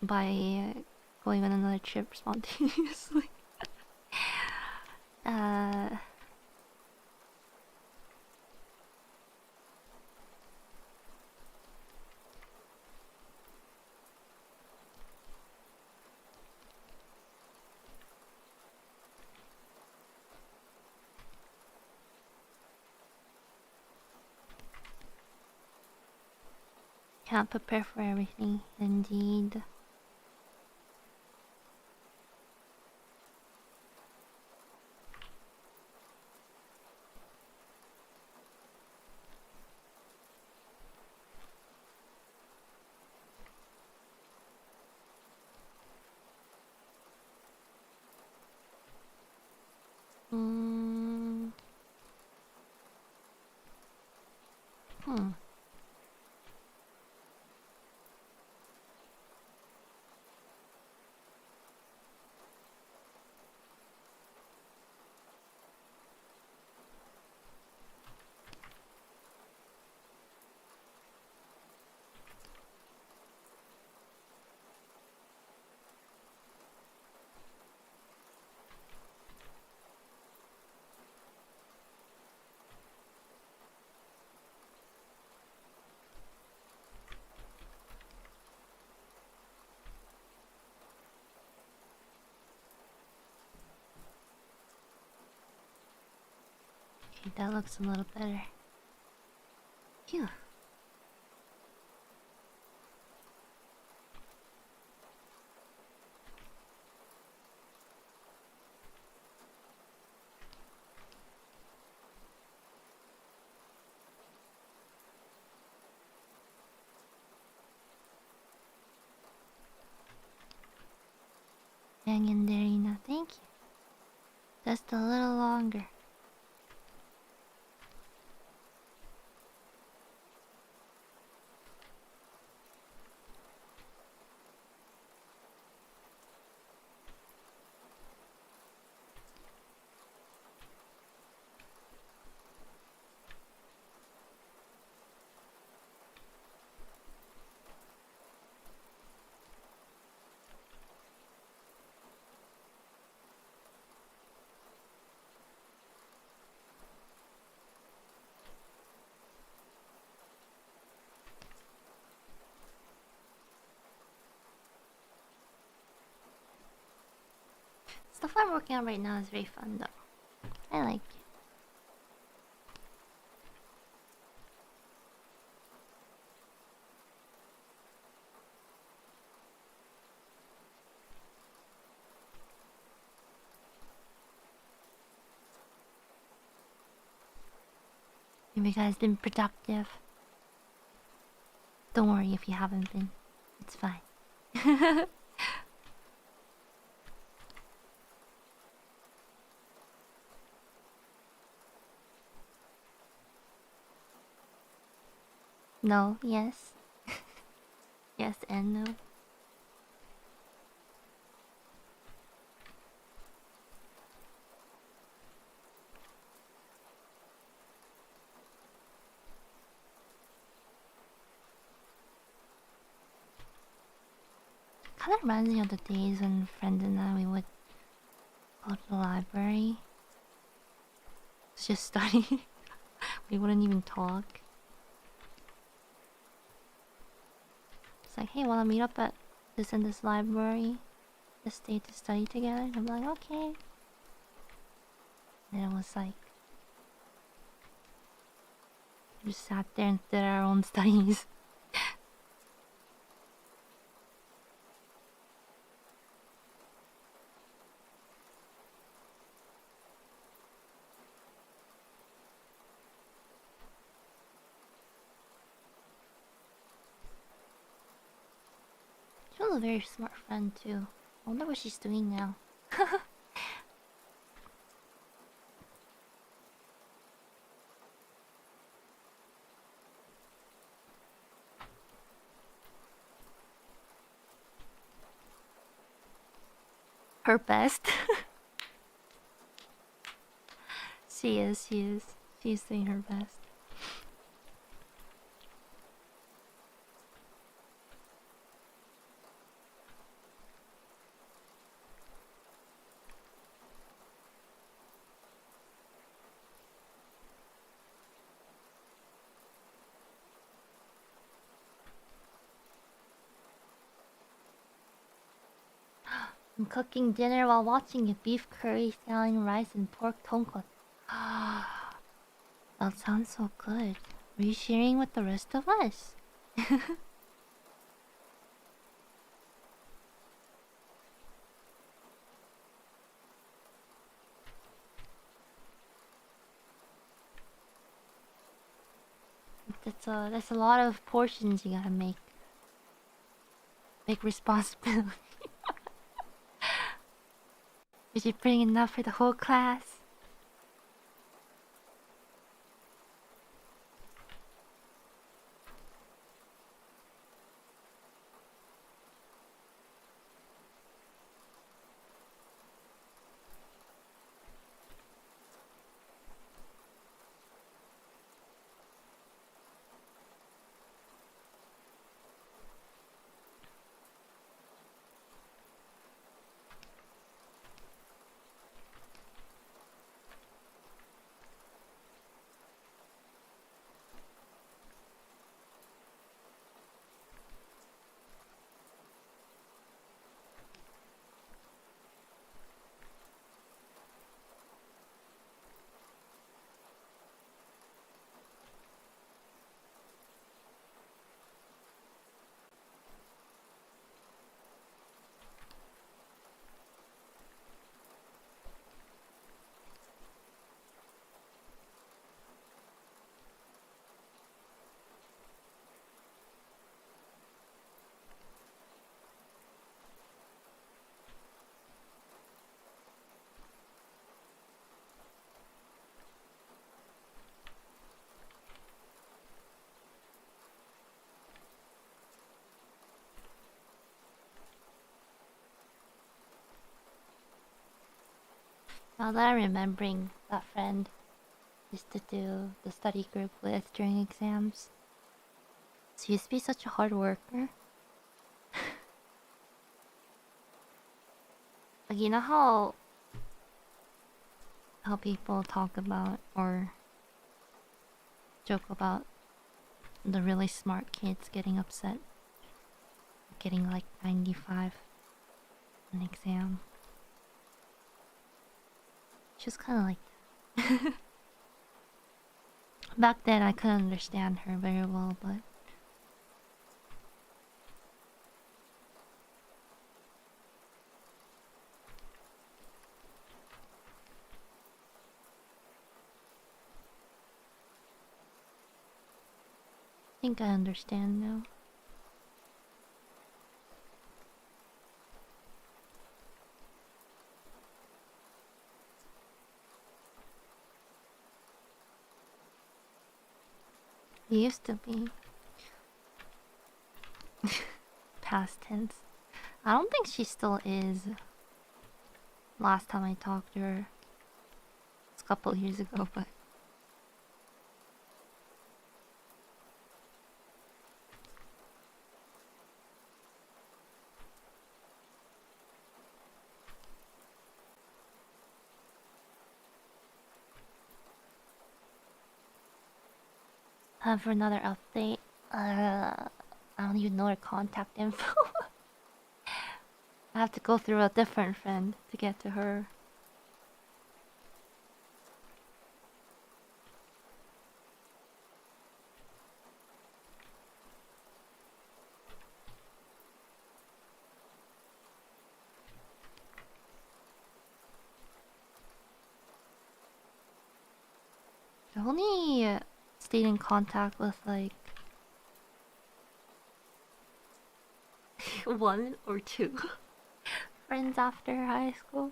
by going on another trip spontaneously. uh. Can't prepare for everything, indeed. Hmm. Okay, that looks a little better. Phew. Hang in there, Ina. Thank you. Just a little longer. Stuff I'm working on right now is very fun, though. I like it. Have you guys been productive? Don't worry if you haven't been. It's fine. No, yes. Yes and no. Kind of reminds me of the days when friends and I we would go to the library. It's just study. We wouldn't even talk. It's like, hey, wanna meet up at this and this library this day to study together? And I'm like, okay. And it was like, we just sat there and did our own studies. She was a very smart friend too. I wonder what she's doing now. her best. She is. She's doing her best. I'm cooking dinner while watching a beef curry, salmon, rice, and pork tonkotsu. That sounds so good. Are you sharing with the rest of us? That's a lot of portions you gotta make. Big responsibility. Is you bring enough for the whole class? Now that I'm remembering that friend used to do the study group with during exams. She used to be such a hard worker. Like, you know how people talk about or joke about the really smart kids getting upset, getting like 95 on an exam. She's kind of like that. Back then, I couldn't understand her very well, but I think I understand now. It used to be past tense. I don't think she still is. Last time I talked to her, it's a couple years ago, but for another update, I don't even know her contact info. I have to go through a different friend to get to her. I've only stayed in contact with like one or two friends after high school.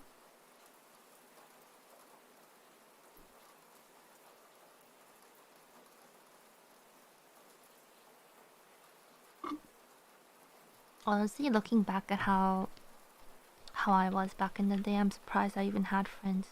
Honestly, looking back at how how I was back in the day. I'm surprised I even had friends.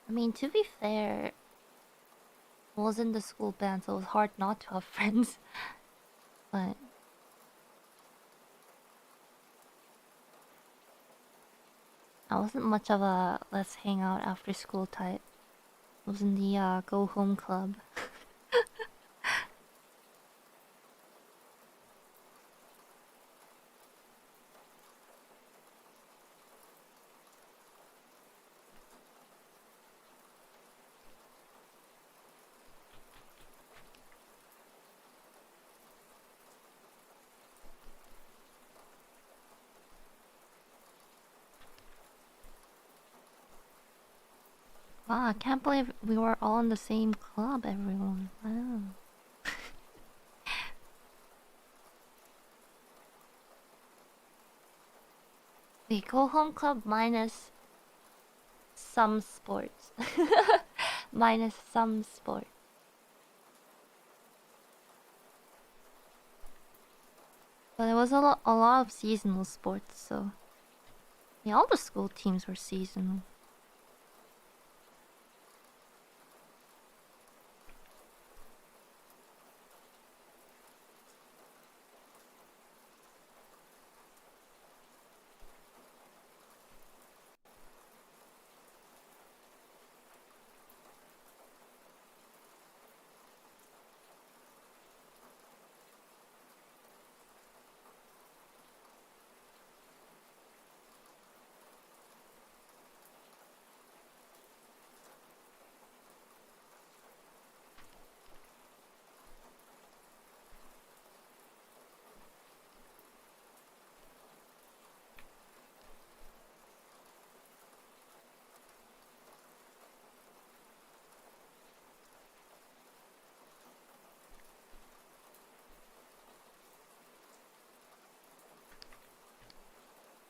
I mean, to be fair, I was in the school band, so it was hard not to have friends. But I wasn't much of a let's hang out after school type. I was in the go home club. Wow, I can't believe we were all in the same club, everyone. Wow. The go home club minus some sports. Minus some sport. But there was a lot of seasonal sports, so yeah, all the school teams were seasonal.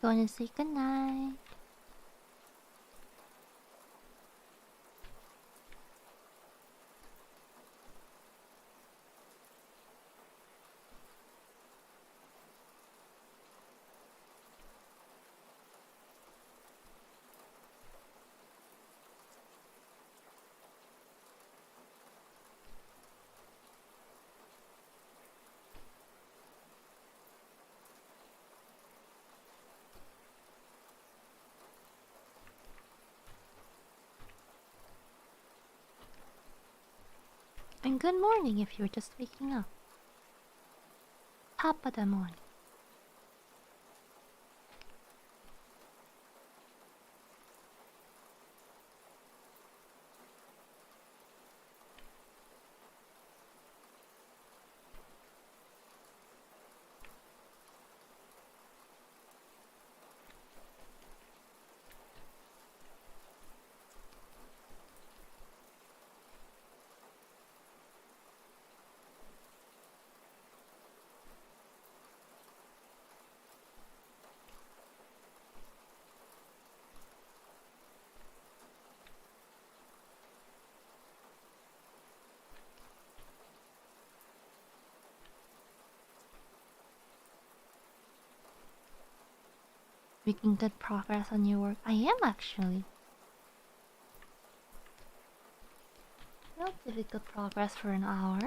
Going to say goodnight. And good morning if you're just waking up. Top of the morning. Making good progress on your work. I am actually. Relatively good progress for an hour.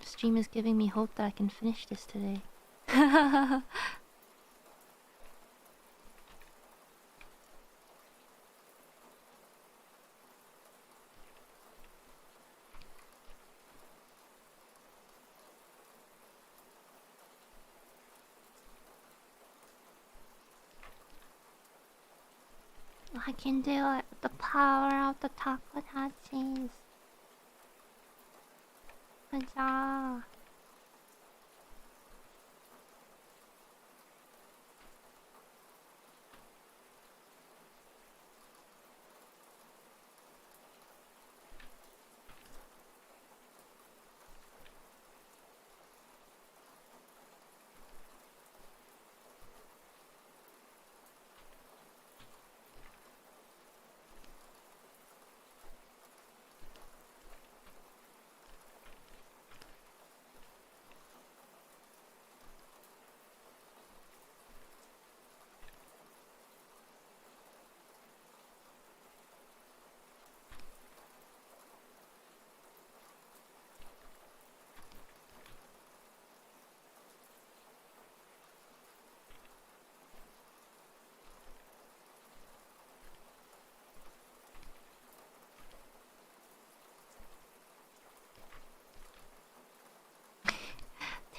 The stream is giving me hope that I can finish this today. I can do it with the power of the takotimes. Good job.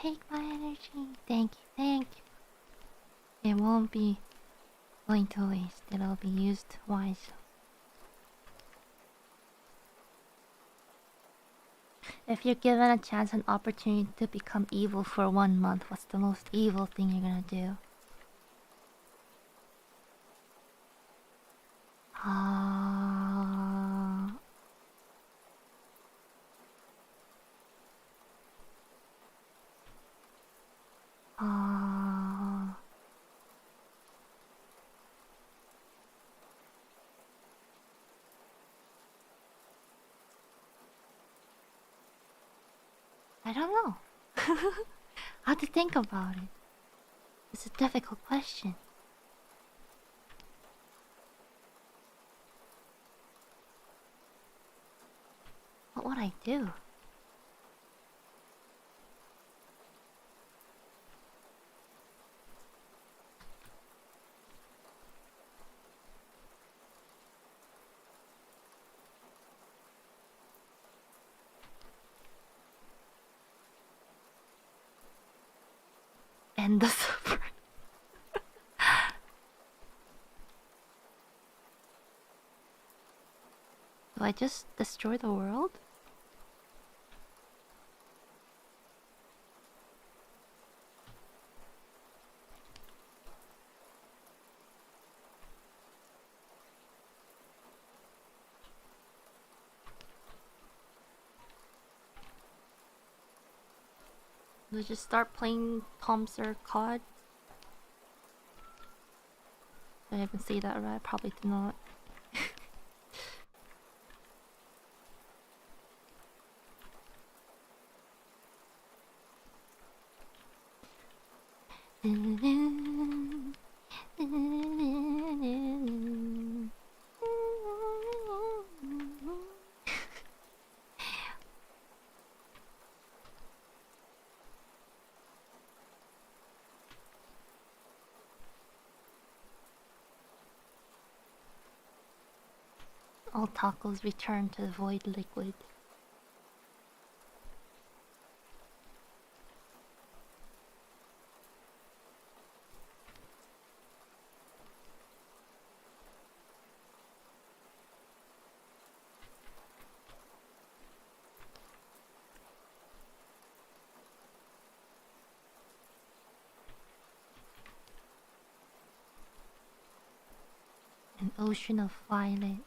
Take my energy. Thank you, thank you. It won't be going to waste. It'll be used wisely. If you're given a chance and opportunity to become evil for 1 month, what's the most evil thing you're gonna do? I don't know. I have to think about it. It's a difficult question. What would I do? End the suffering. Do I just destroy the world? Do I just start playing Tom's or COD? Did I even say that right? Probably did not. All tacos return to the void liquid. An ocean of violet.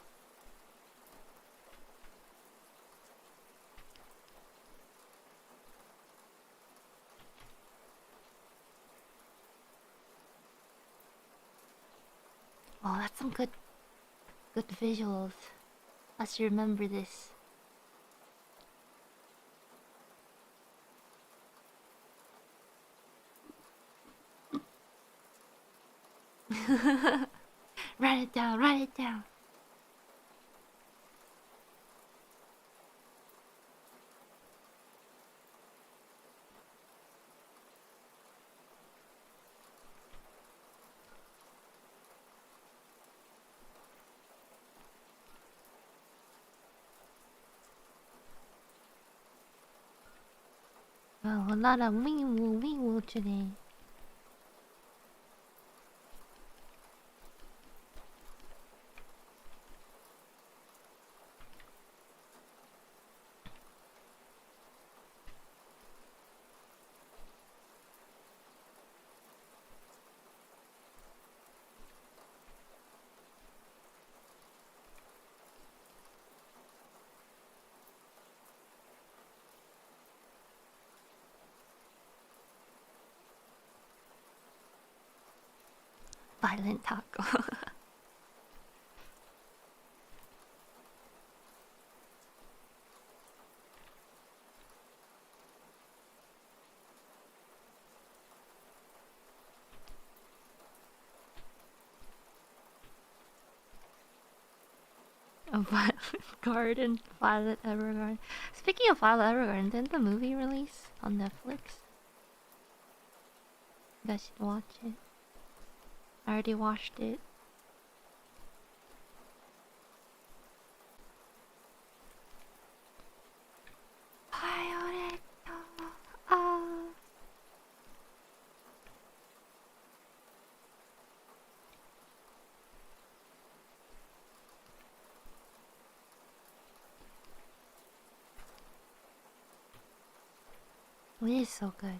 Oh, that's some good visuals. Let's remember this. Write it down, write it down. Oh, a lot of wee woo today. Violent taco. A Violet Garden, Violet Evergarden. Speaking of Violet Evergarden, didn't the movie release on Netflix? You guys should watch it. I already watched it. Violet. Ah. It is so good.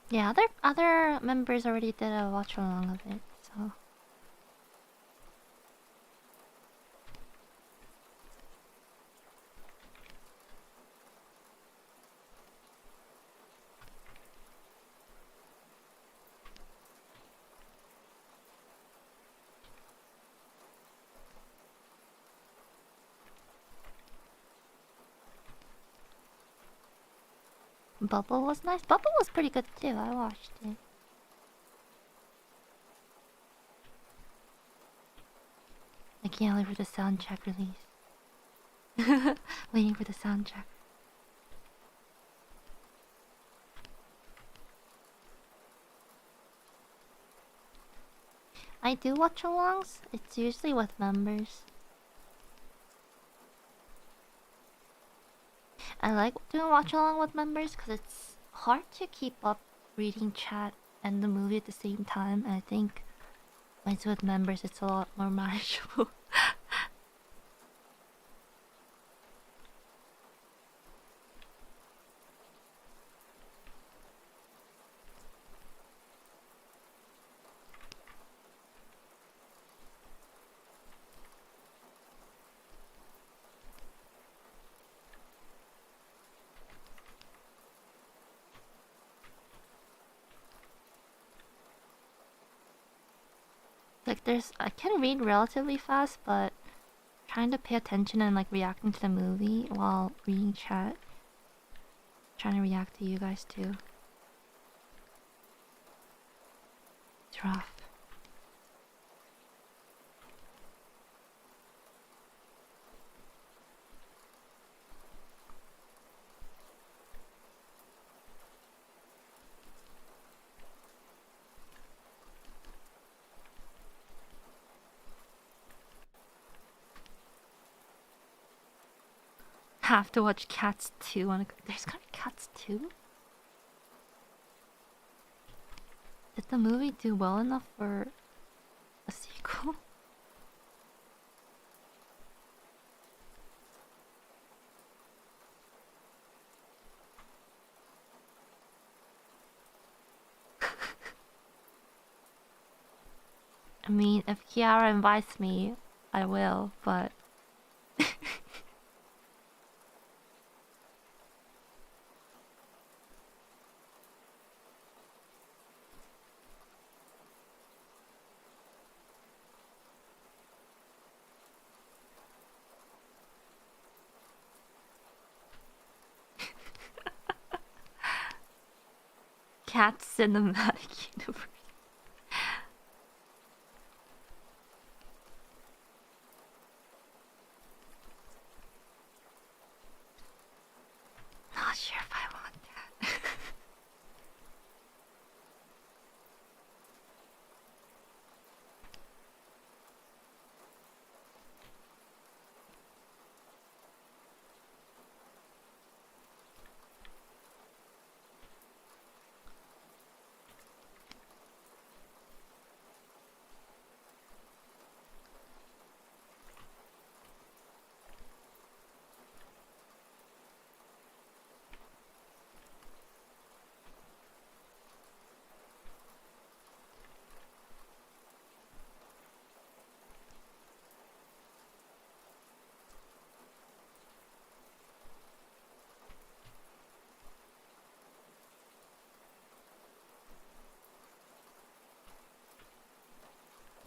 Yeah, other members already did a watch along of it, so. Bubble was nice. Bubble was pretty good too. I watched it. I can't wait for the soundtrack release. Waiting for the soundtrack. I do watch alongs. It's usually with members. I like doing watch along with members because it's hard to keep up reading chat and the movie at the same time. And I think when it's with members, it's a lot more manageable. Like I can read relatively fast, but trying to pay attention and like reacting to the movie while reading chat. Trying to react to you guys too. It's rough. Have to watch Cats 2 on there's gonna be Cats 2? Did the movie do well enough for a sequel? I mean, if Kiara invites me, I will, but Cat Cinematic Universe. Not sure if I want that.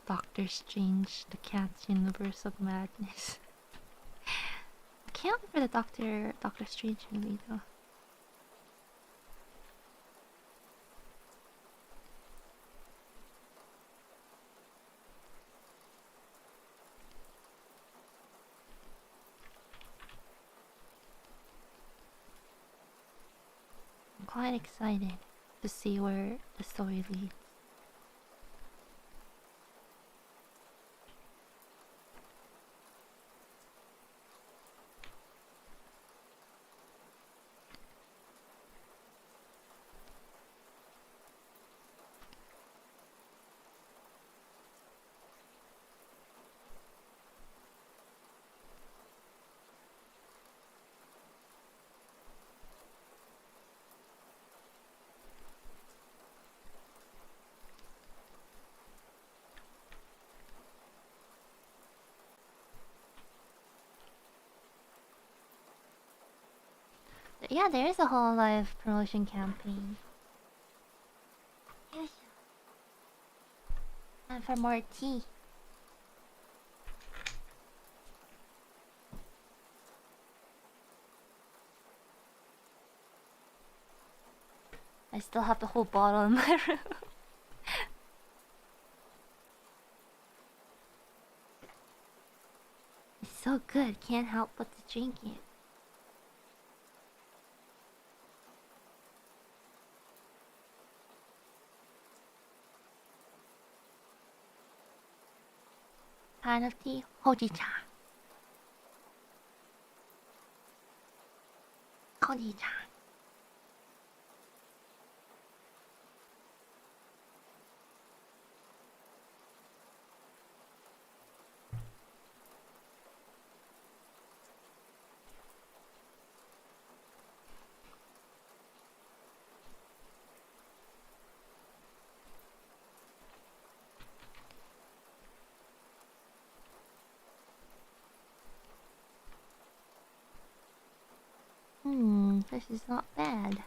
Doctor Strange, the cat's universe of madness. I can't remember the Doctor Strange movie though. I'm quite excited to see where the story leads. Yeah, there is a hololive promotion campaign. And for more tea. I still have the whole bottle in my room. It's so good, can't help but to drink it. Kind of tea? Hojicha. Hojicha. This is not bad.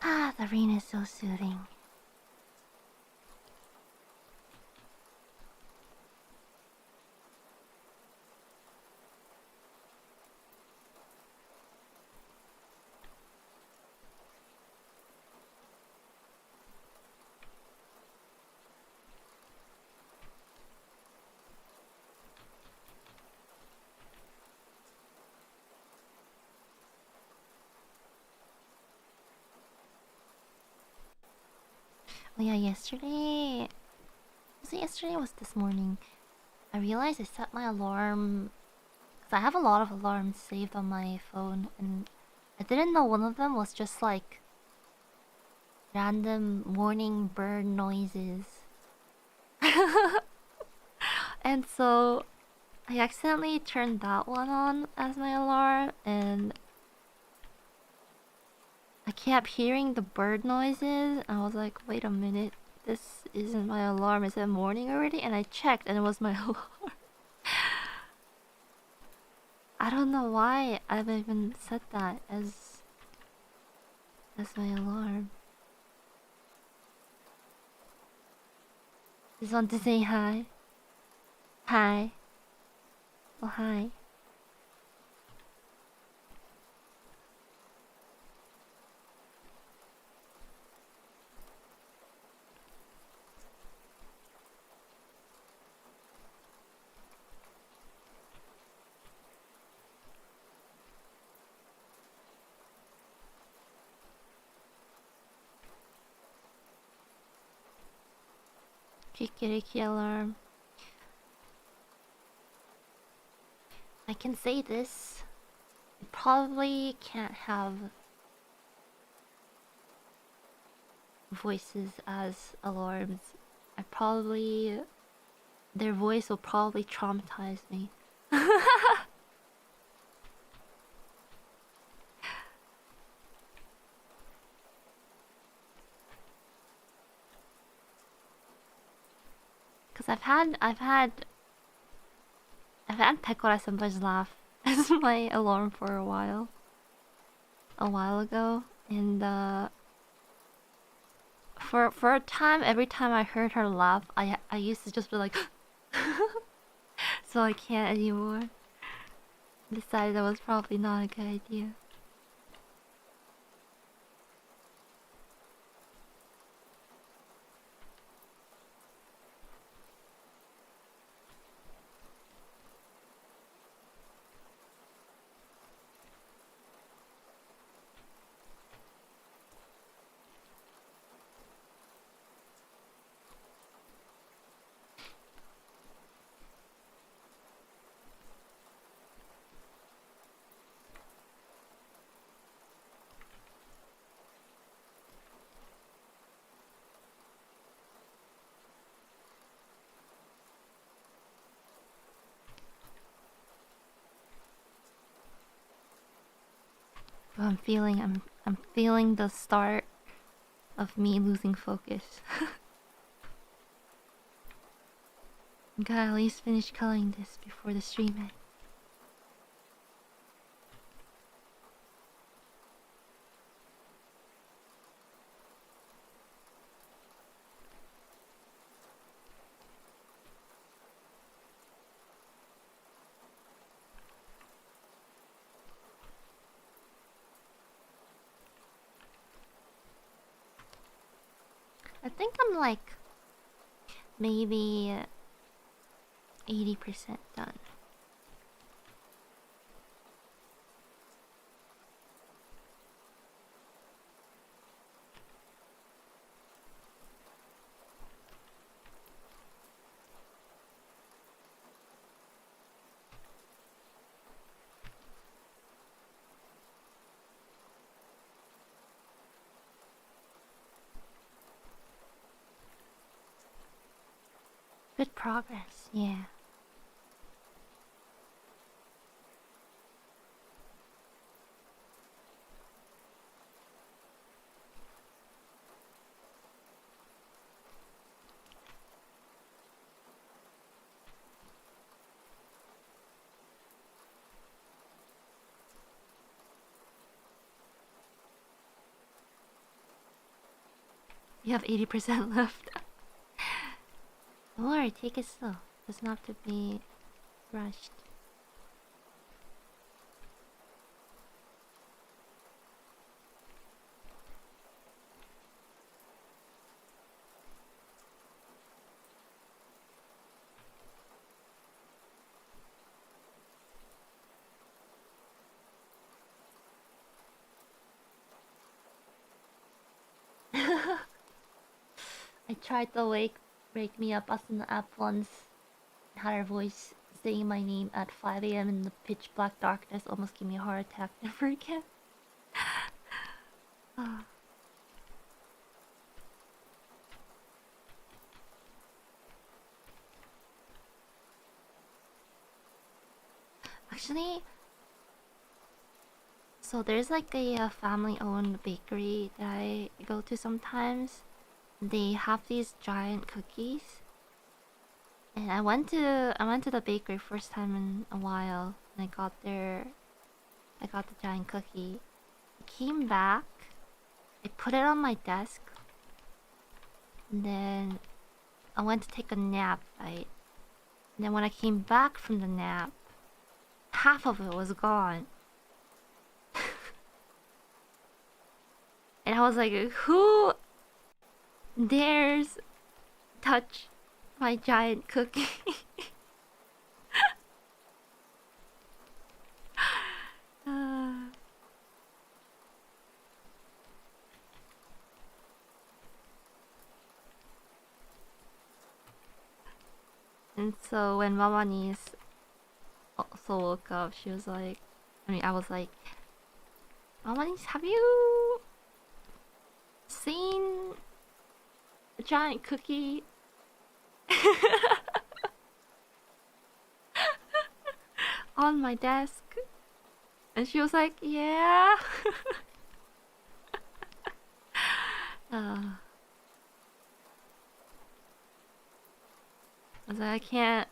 Ah, the rain is so soothing. Oh yeah, yesterday... Was it yesterday or was it this morning? I realized I set my alarm... Because I have a lot of alarms saved on my phone, and I didn't know one of them was just like... random morning bird noises. And so... I accidentally turned that one on as my alarm, and... I kept hearing the bird noises. I was like, wait a minute, this isn't my alarm. Is it morning already? And I checked, and it was my alarm. I don't know why I've even set that as my alarm. Just want to say hi. Hi. Oh, hi. Kikiriki alarm. I can say this. I probably can't have voices as alarms. I probably... Their voice will probably traumatize me. Cause I've had Pekora Senpai's laugh as my alarm for a while ago, and for a time, every time I heard her laugh, I used to just be like, so I can't anymore. Decided that was probably not a good idea. But I'm feeling the start of me losing focus. Gotta at least finish coloring this before the stream ends. I think I'm like maybe 80% done. Good progress, yeah. You have 80% left. Don't worry, take it slow. Doesn't have to be rushed. I tried to wake me up as an app once. Had her voice saying my name at 5 a.m. in the pitch black darkness almost gave me a heart attack. Never again. Actually, so there's like a family-owned bakery that I go to sometimes. They have these giant cookies, and I went to the bakery first time in a while, and I got the giant cookie. I came back, I put it on my desk, and then I went to take a nap, right? And then when I came back from the nap, half of it was gone. And I was like, who dares touch my giant cookie? And so when Mama Niece also woke up, she was like, I was like, Mama Niece, have you seen a giant cookie on my desk? And she was like, yeah. uh, I was like, I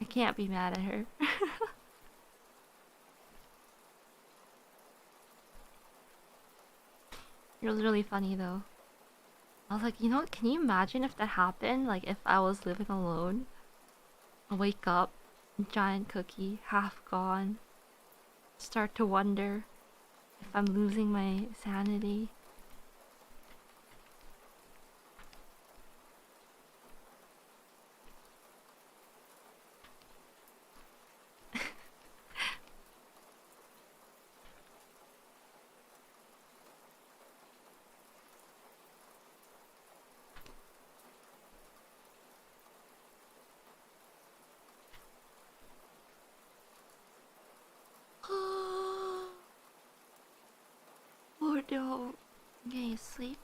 can't be mad at her. It was really funny though. I was like, you know, can you imagine if that happened? Like if I was living alone, I wake up, giant cookie, half gone, start to wonder if I'm losing my sanity. Oh no, I'm getting asleep.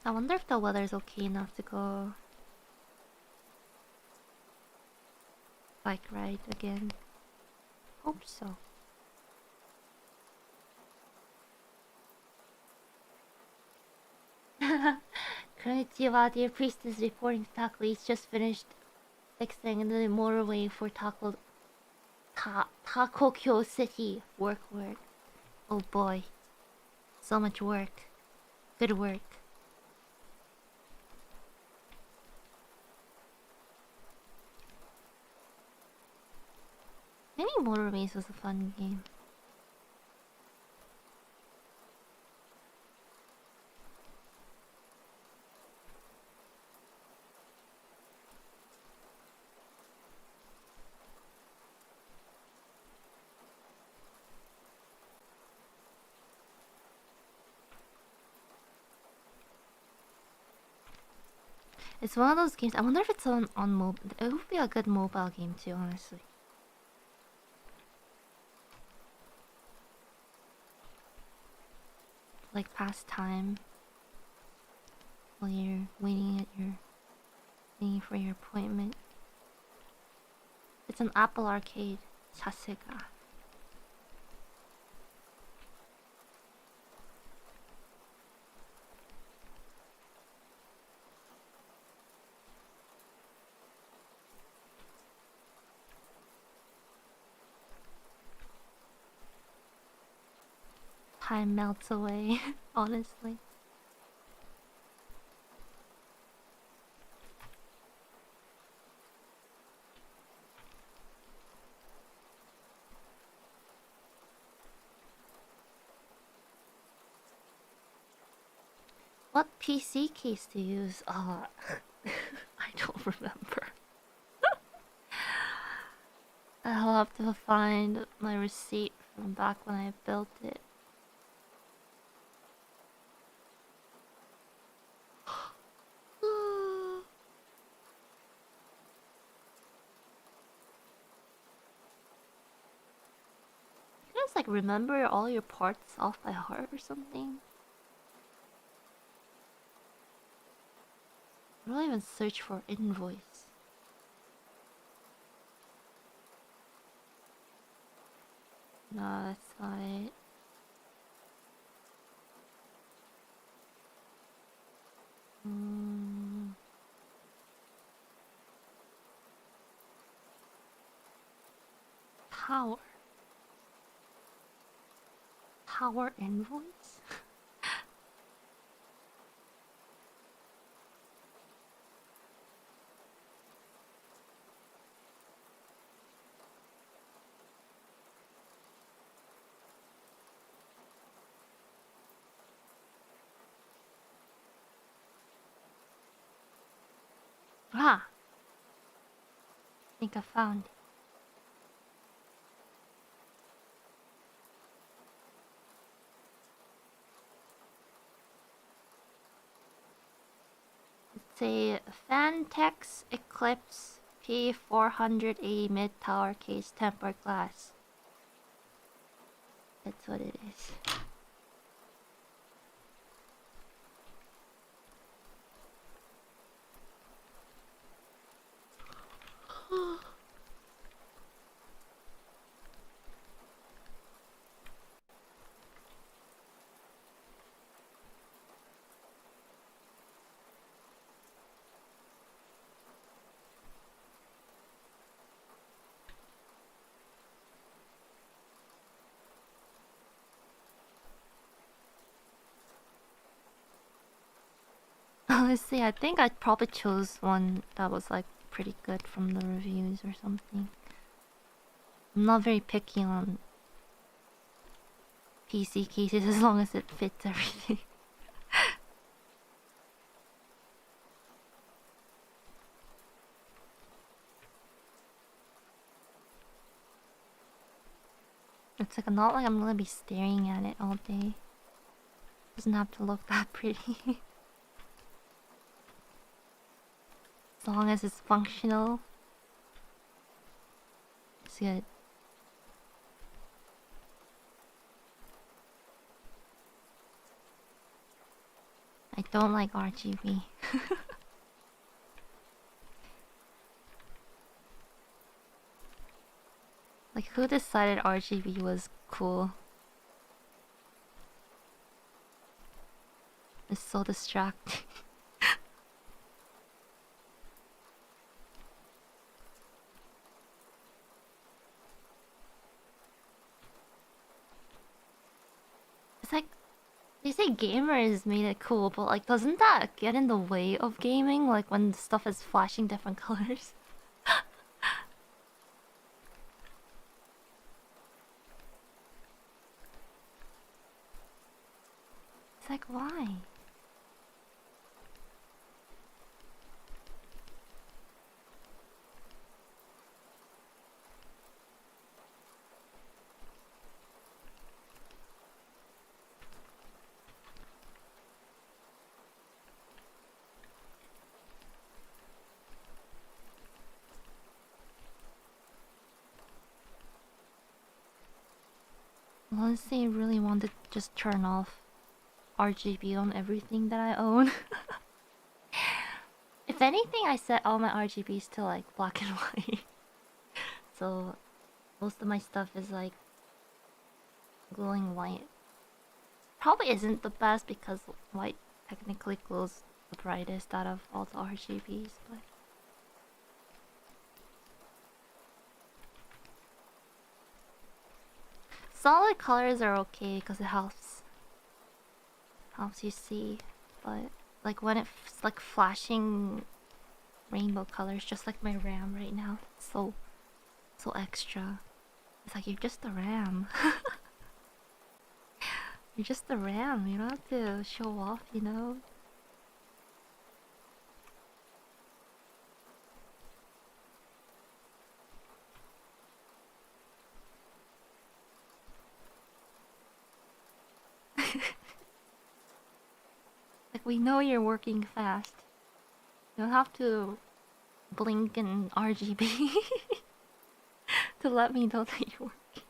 I wonder if the weather's okay enough to go bike ride again. Hope so. Konnichiwa, dear priest is reporting to Taco. He's just finished fixing the motorway for Takokyo City. Work. Oh boy. So much work. Good work. Maybe Motorways was a fun game. It's one of those games. I wonder if it's on mobile. It would be a good mobile game too, honestly. Like past time while you're waiting for your appointment. It's an Apple Arcade. Sasega. Time melts away, honestly. What PC case to use? I don't remember. I'll have to find my receipt from back when I built it. You guys like remember all your parts off by heart or something? I don't even search for invoice. No, that's not it. Power. Power invoice? Ah, I think I found. It's a Fantex Eclipse P480 mid tower case tempered glass. That's what it is. Honestly, I think I probably chose one that was like pretty good from the reviews or something. I'm not very picky on PC cases as long as it fits everything. It's like not like I'm gonna be staring at it all day. Doesn't have to look that pretty. As long as it's functional, it's good. I don't like RGB. Like, who decided RGB was cool? It's so distracting. It's like, they say gamers made it cool, but like, doesn't that get in the way of gaming? Like, when stuff is flashing different colors? It's like, why? Honestly, I really wanted to just turn off RGB on everything that I own. If anything, I set all my RGBs to like black and white. So most of my stuff is like glowing white. Probably isn't the best because white technically glows the brightest out of all the RGBs, but solid colors are okay because it helps you see. But like when it's like flashing rainbow colors, just like my RAM right now, it's so extra. It's like you're just a RAM. You're just a RAM. You don't have to show off, you know. Like we know you're working fast. You don't have to blink and RGB to let me know that you're working.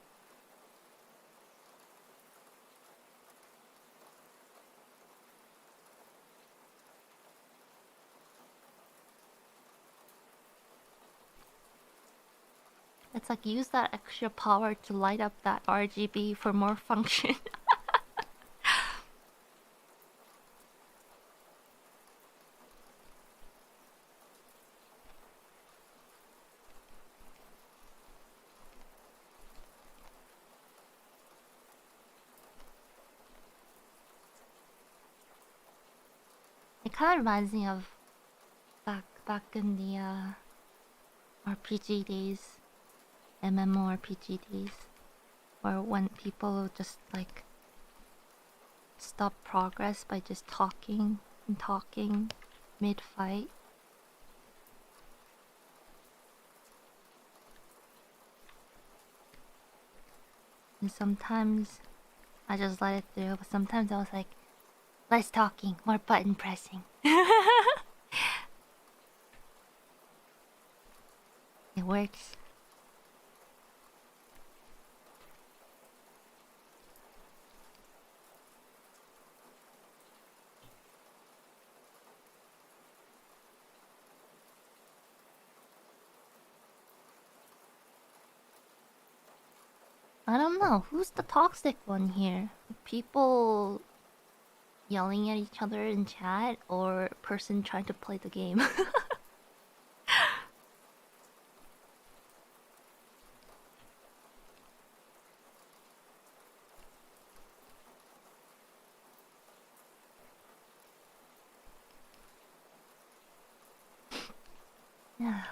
It's like use that extra power to light up that RGB for more function. It kind of reminds me of back in the RPG days, MMORPG days, or when people just like stop progress by just talking and talking mid fight. And sometimes I just let it through, but sometimes I was like, less talking, more button pressing. It works. I don't know. Who's the toxic one here? People yelling at each other in chat or person trying to play the game? Yeah.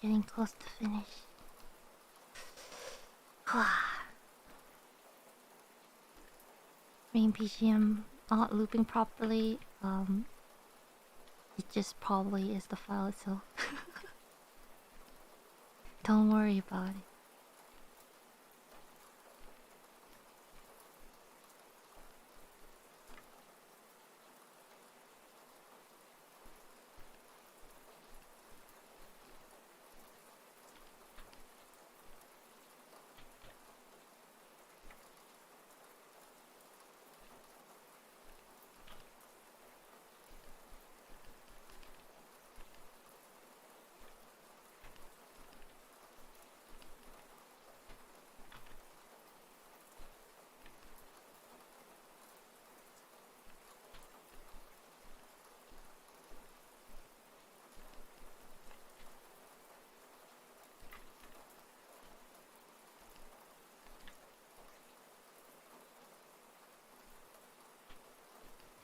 Getting close to finish. Main PGM not looping properly. It just probably is the file itself. Don't worry about it.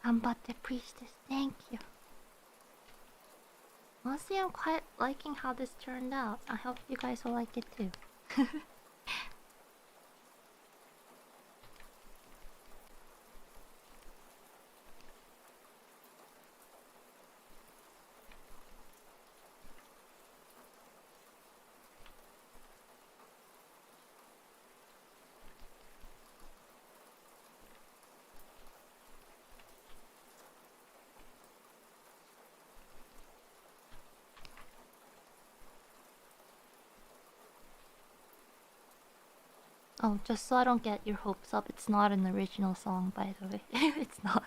But the priestess, thank you. Honestly, I'm quite liking how this turned out. I hope you guys will like it too. Oh, just so I don't get your hopes up, it's not an original song, by the way. It's not.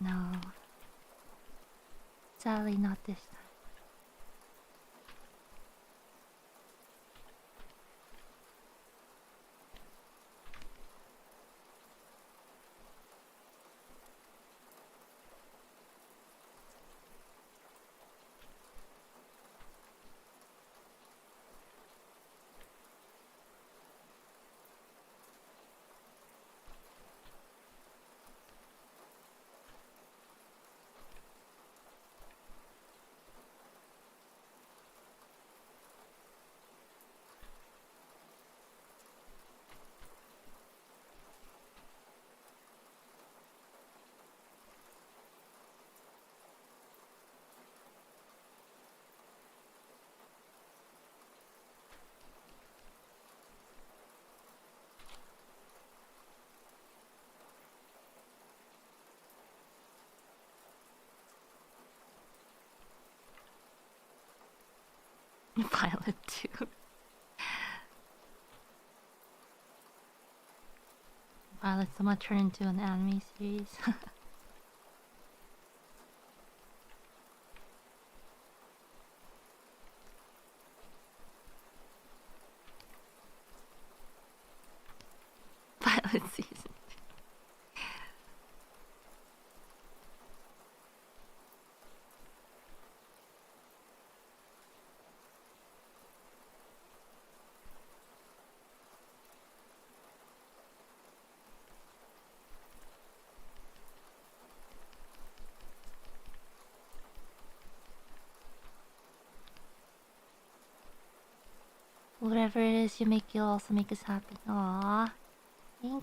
No. Sadly, not this time. Violet too. Violet's gonna turn into an anime series. Violet season. Whatever it is you make, you'll also make us happy. Aww. Thank you.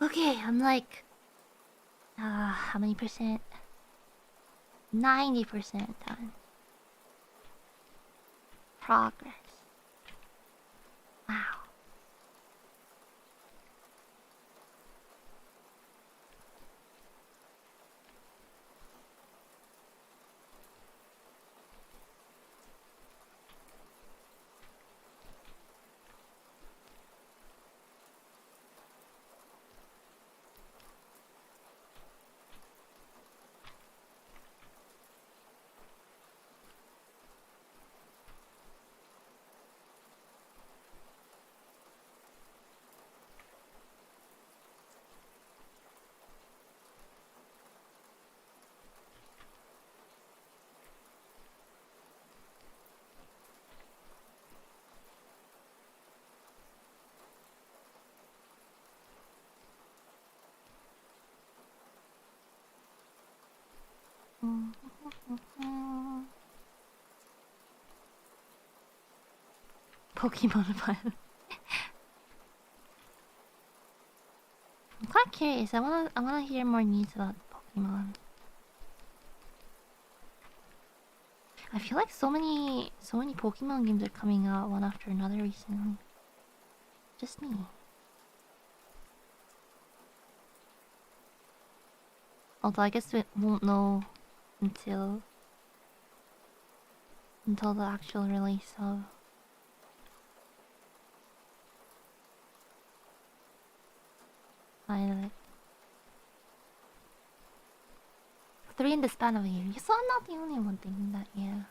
Okay, I'm like, how many percent? 90% done. Progress. Wow. Pokemon Violet. I'm quite curious. I wanna hear more news about Pokemon. I feel like so many Pokemon games are coming out one after another recently. Just me. Although I guess we won't know until the actual release of Violet. 3 in the span of a year. So I'm not the only one thinking that, yeah.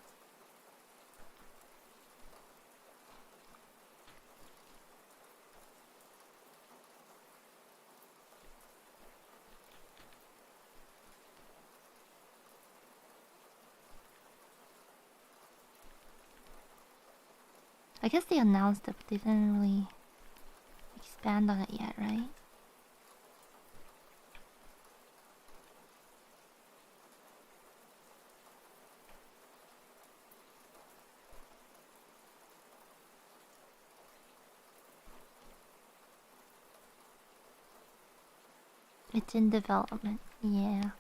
I guess they announced it, but they didn't really expand on it yet, right? It's in development, yeah.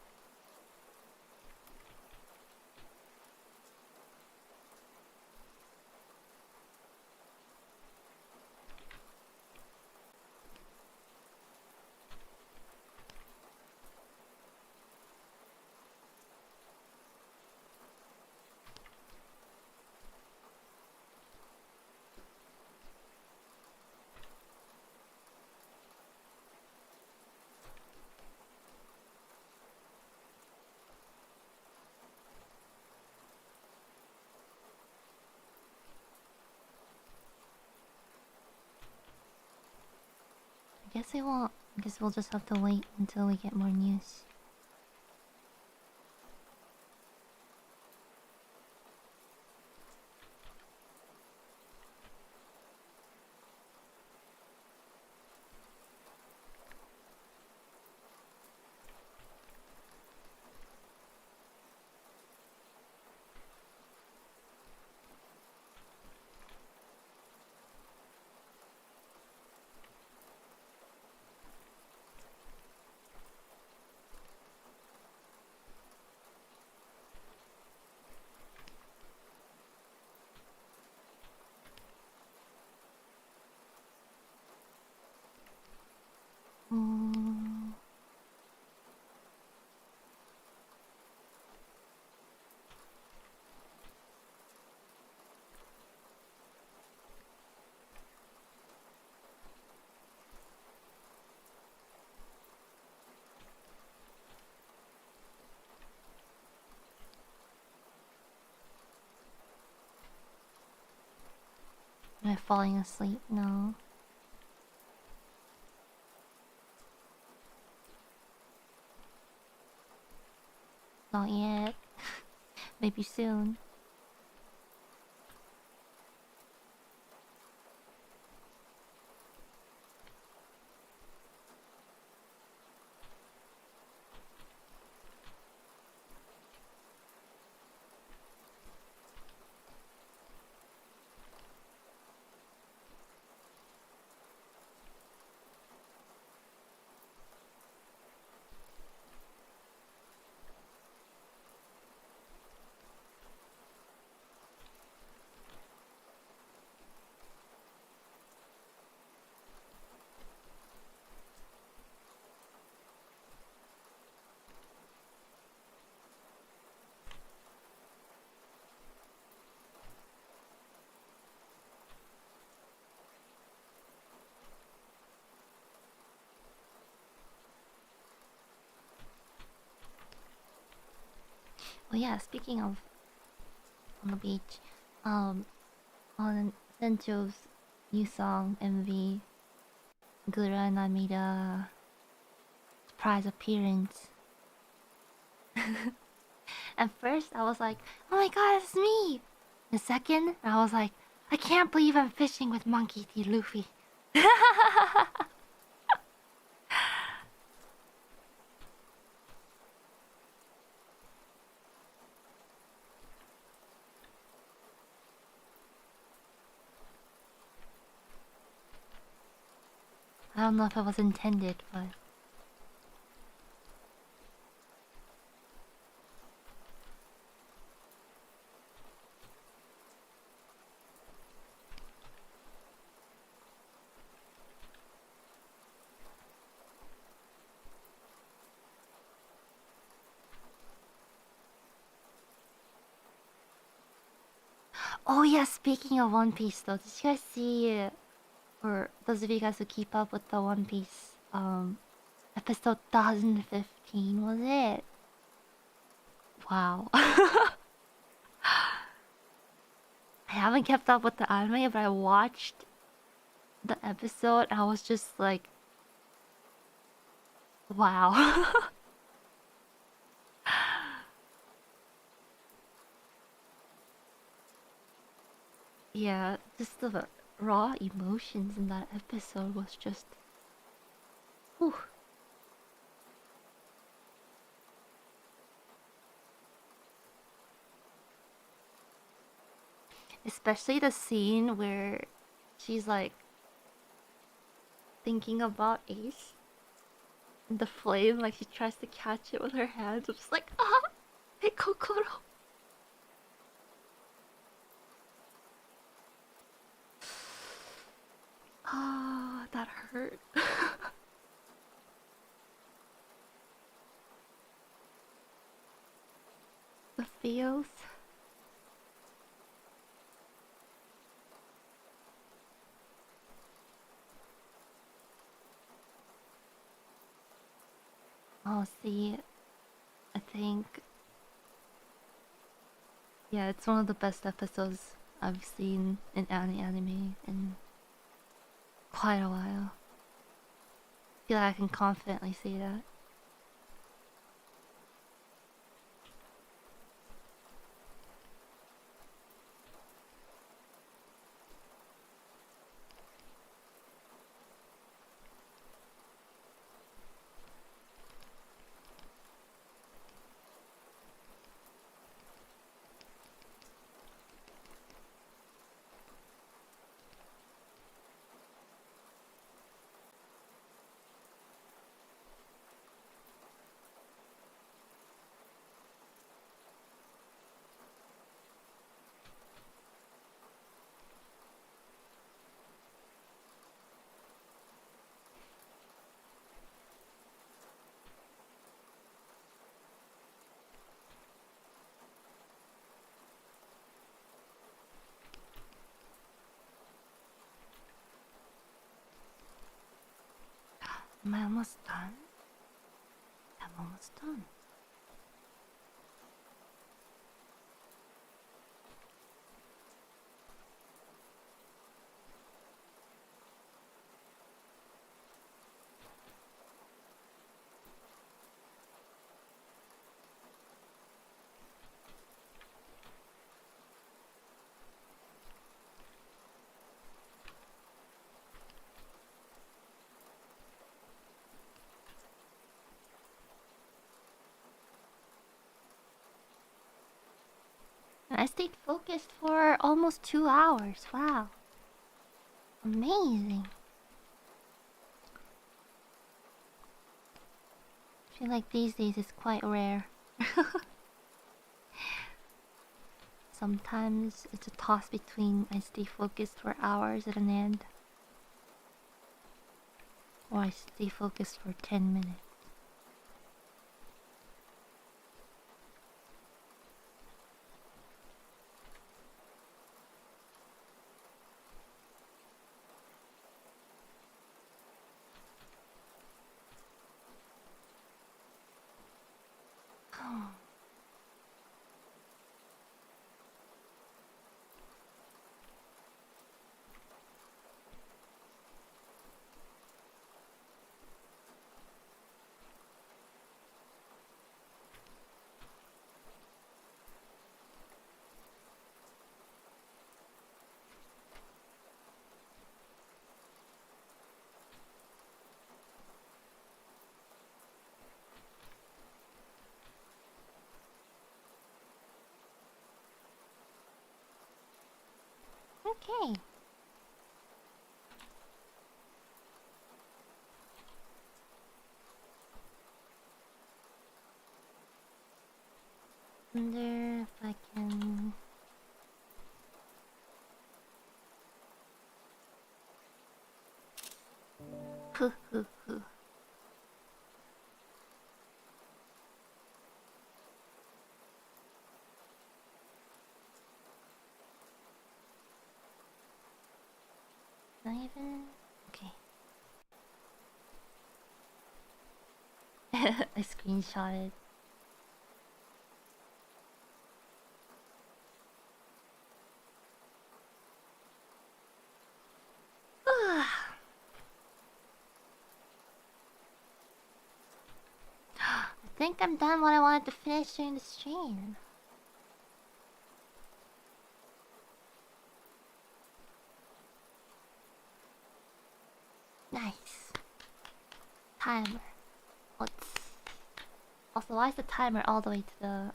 I guess I won't. I guess we'll just have to wait until we get more news. Mm. Am I falling asleep? No. Not yet. Maybe soon. Oh yeah, speaking of on the beach, on Sencho's new song MV, Gurana made a surprise appearance. At first, I was like, "Oh my god, it's me!" The second, I was like, "I can't believe I'm fishing with Monkey D. Luffy." I don't know if it was intended, but oh yeah, speaking of One Piece though, did you guys see, or those of you guys who keep up with the One Piece, episode 1015 was it? Wow. I haven't kept up with the anime, but I watched the episode and I was just like, wow. Yeah, just the raw emotions in that episode was just. Whew. Especially the scene where she's like thinking about Ace and the flame, like she tries to catch it with her hands. I'm just like, ah, hey Kokoro. Ah, that hurt. The feels. Oh, see, I think, yeah, it's one of the best episodes I've seen in any anime in quite a while. I feel like I can confidently say that. Am I almost done? I'm almost done. And I stayed focused for almost 2 hours. Wow. Amazing. I feel like these days it's quite rare. Sometimes it's a toss between I stay focused for hours at an end, or I stay focused for 10 minutes. Okay. Wonder if I can. Not even. Okay. I screenshotted. I think I'm done what I wanted to finish during the stream. timer? Let's... Also, why is the timer all the way to the...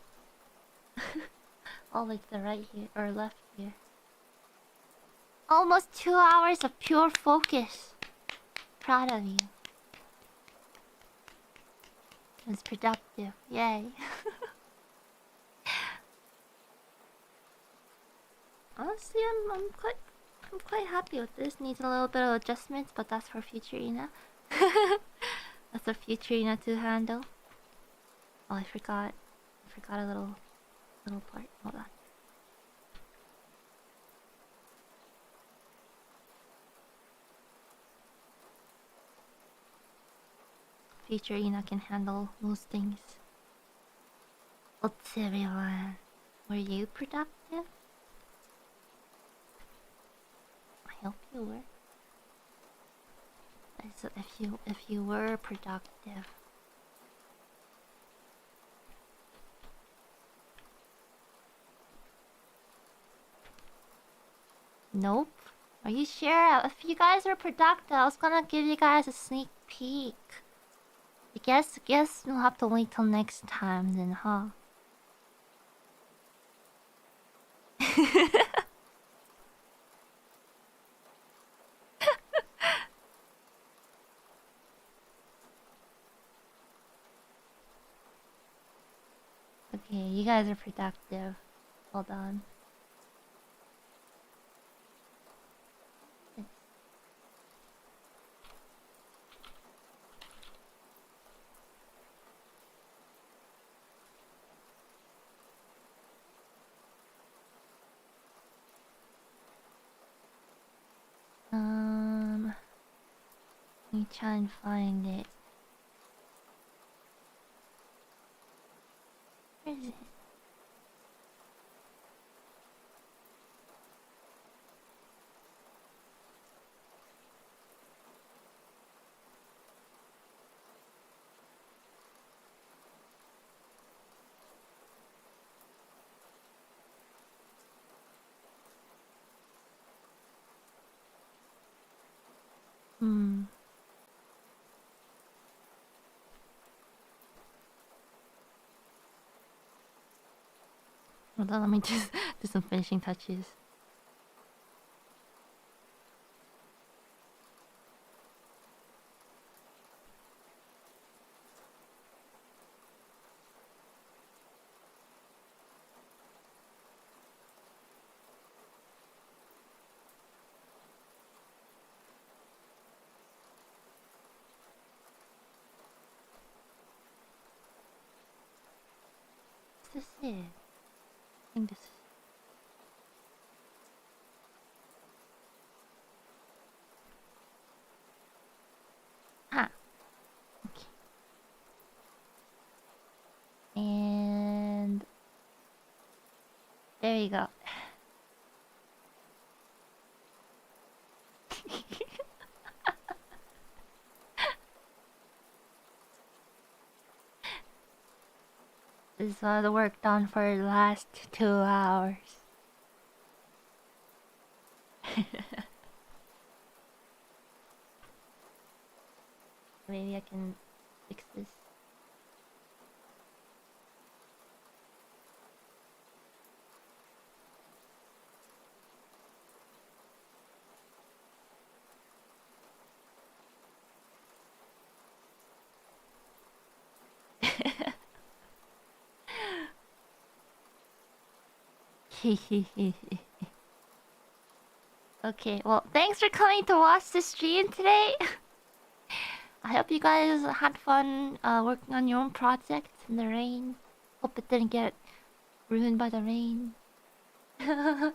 all the way to the right here, or left here? Almost 2 hours of pure focus. Proud of you. It was productive. Yay. Honestly, I'm quite happy with this. Needs a little bit of adjustments, but that's for future Ina. That's for future Ina to handle. Oh, I forgot a little part. Hold on. Future Ina can handle most things. What's everyone? Were you productive? I hope you were. So if you were productive. Nope. Are you sure? If you guys are productive, I was gonna give you guys a sneak peek. I guess we'll have to wait till next time then, huh? Okay, you guys are productive. Hold on. Let me try and find it. Where is it? Hold on, let me just do some finishing touches. Is this it? I think this is... Ah. Okay. And... there you go. This is all the work done for the last 2 hours. Maybe I can fix this. Okay, well, thanks for coming to watch the stream today. I hope you guys had fun working on your own project in the rain. Hope it didn't get ruined by the rain. Is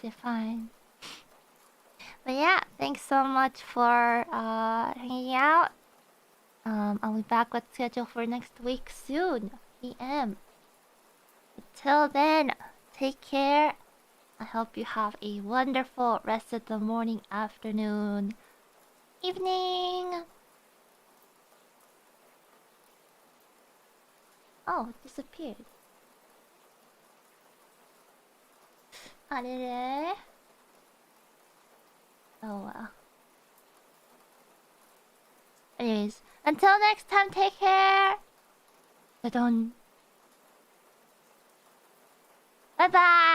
it fine? But yeah, thanks so much for hanging out. I'll be back with schedule for next week soon. PM. Until then, take care. I hope you have a wonderful rest of the morning, afternoon, evening. Oh, it disappeared. 아래래. Oh well. Anyways, until next time, take care. Bye bye.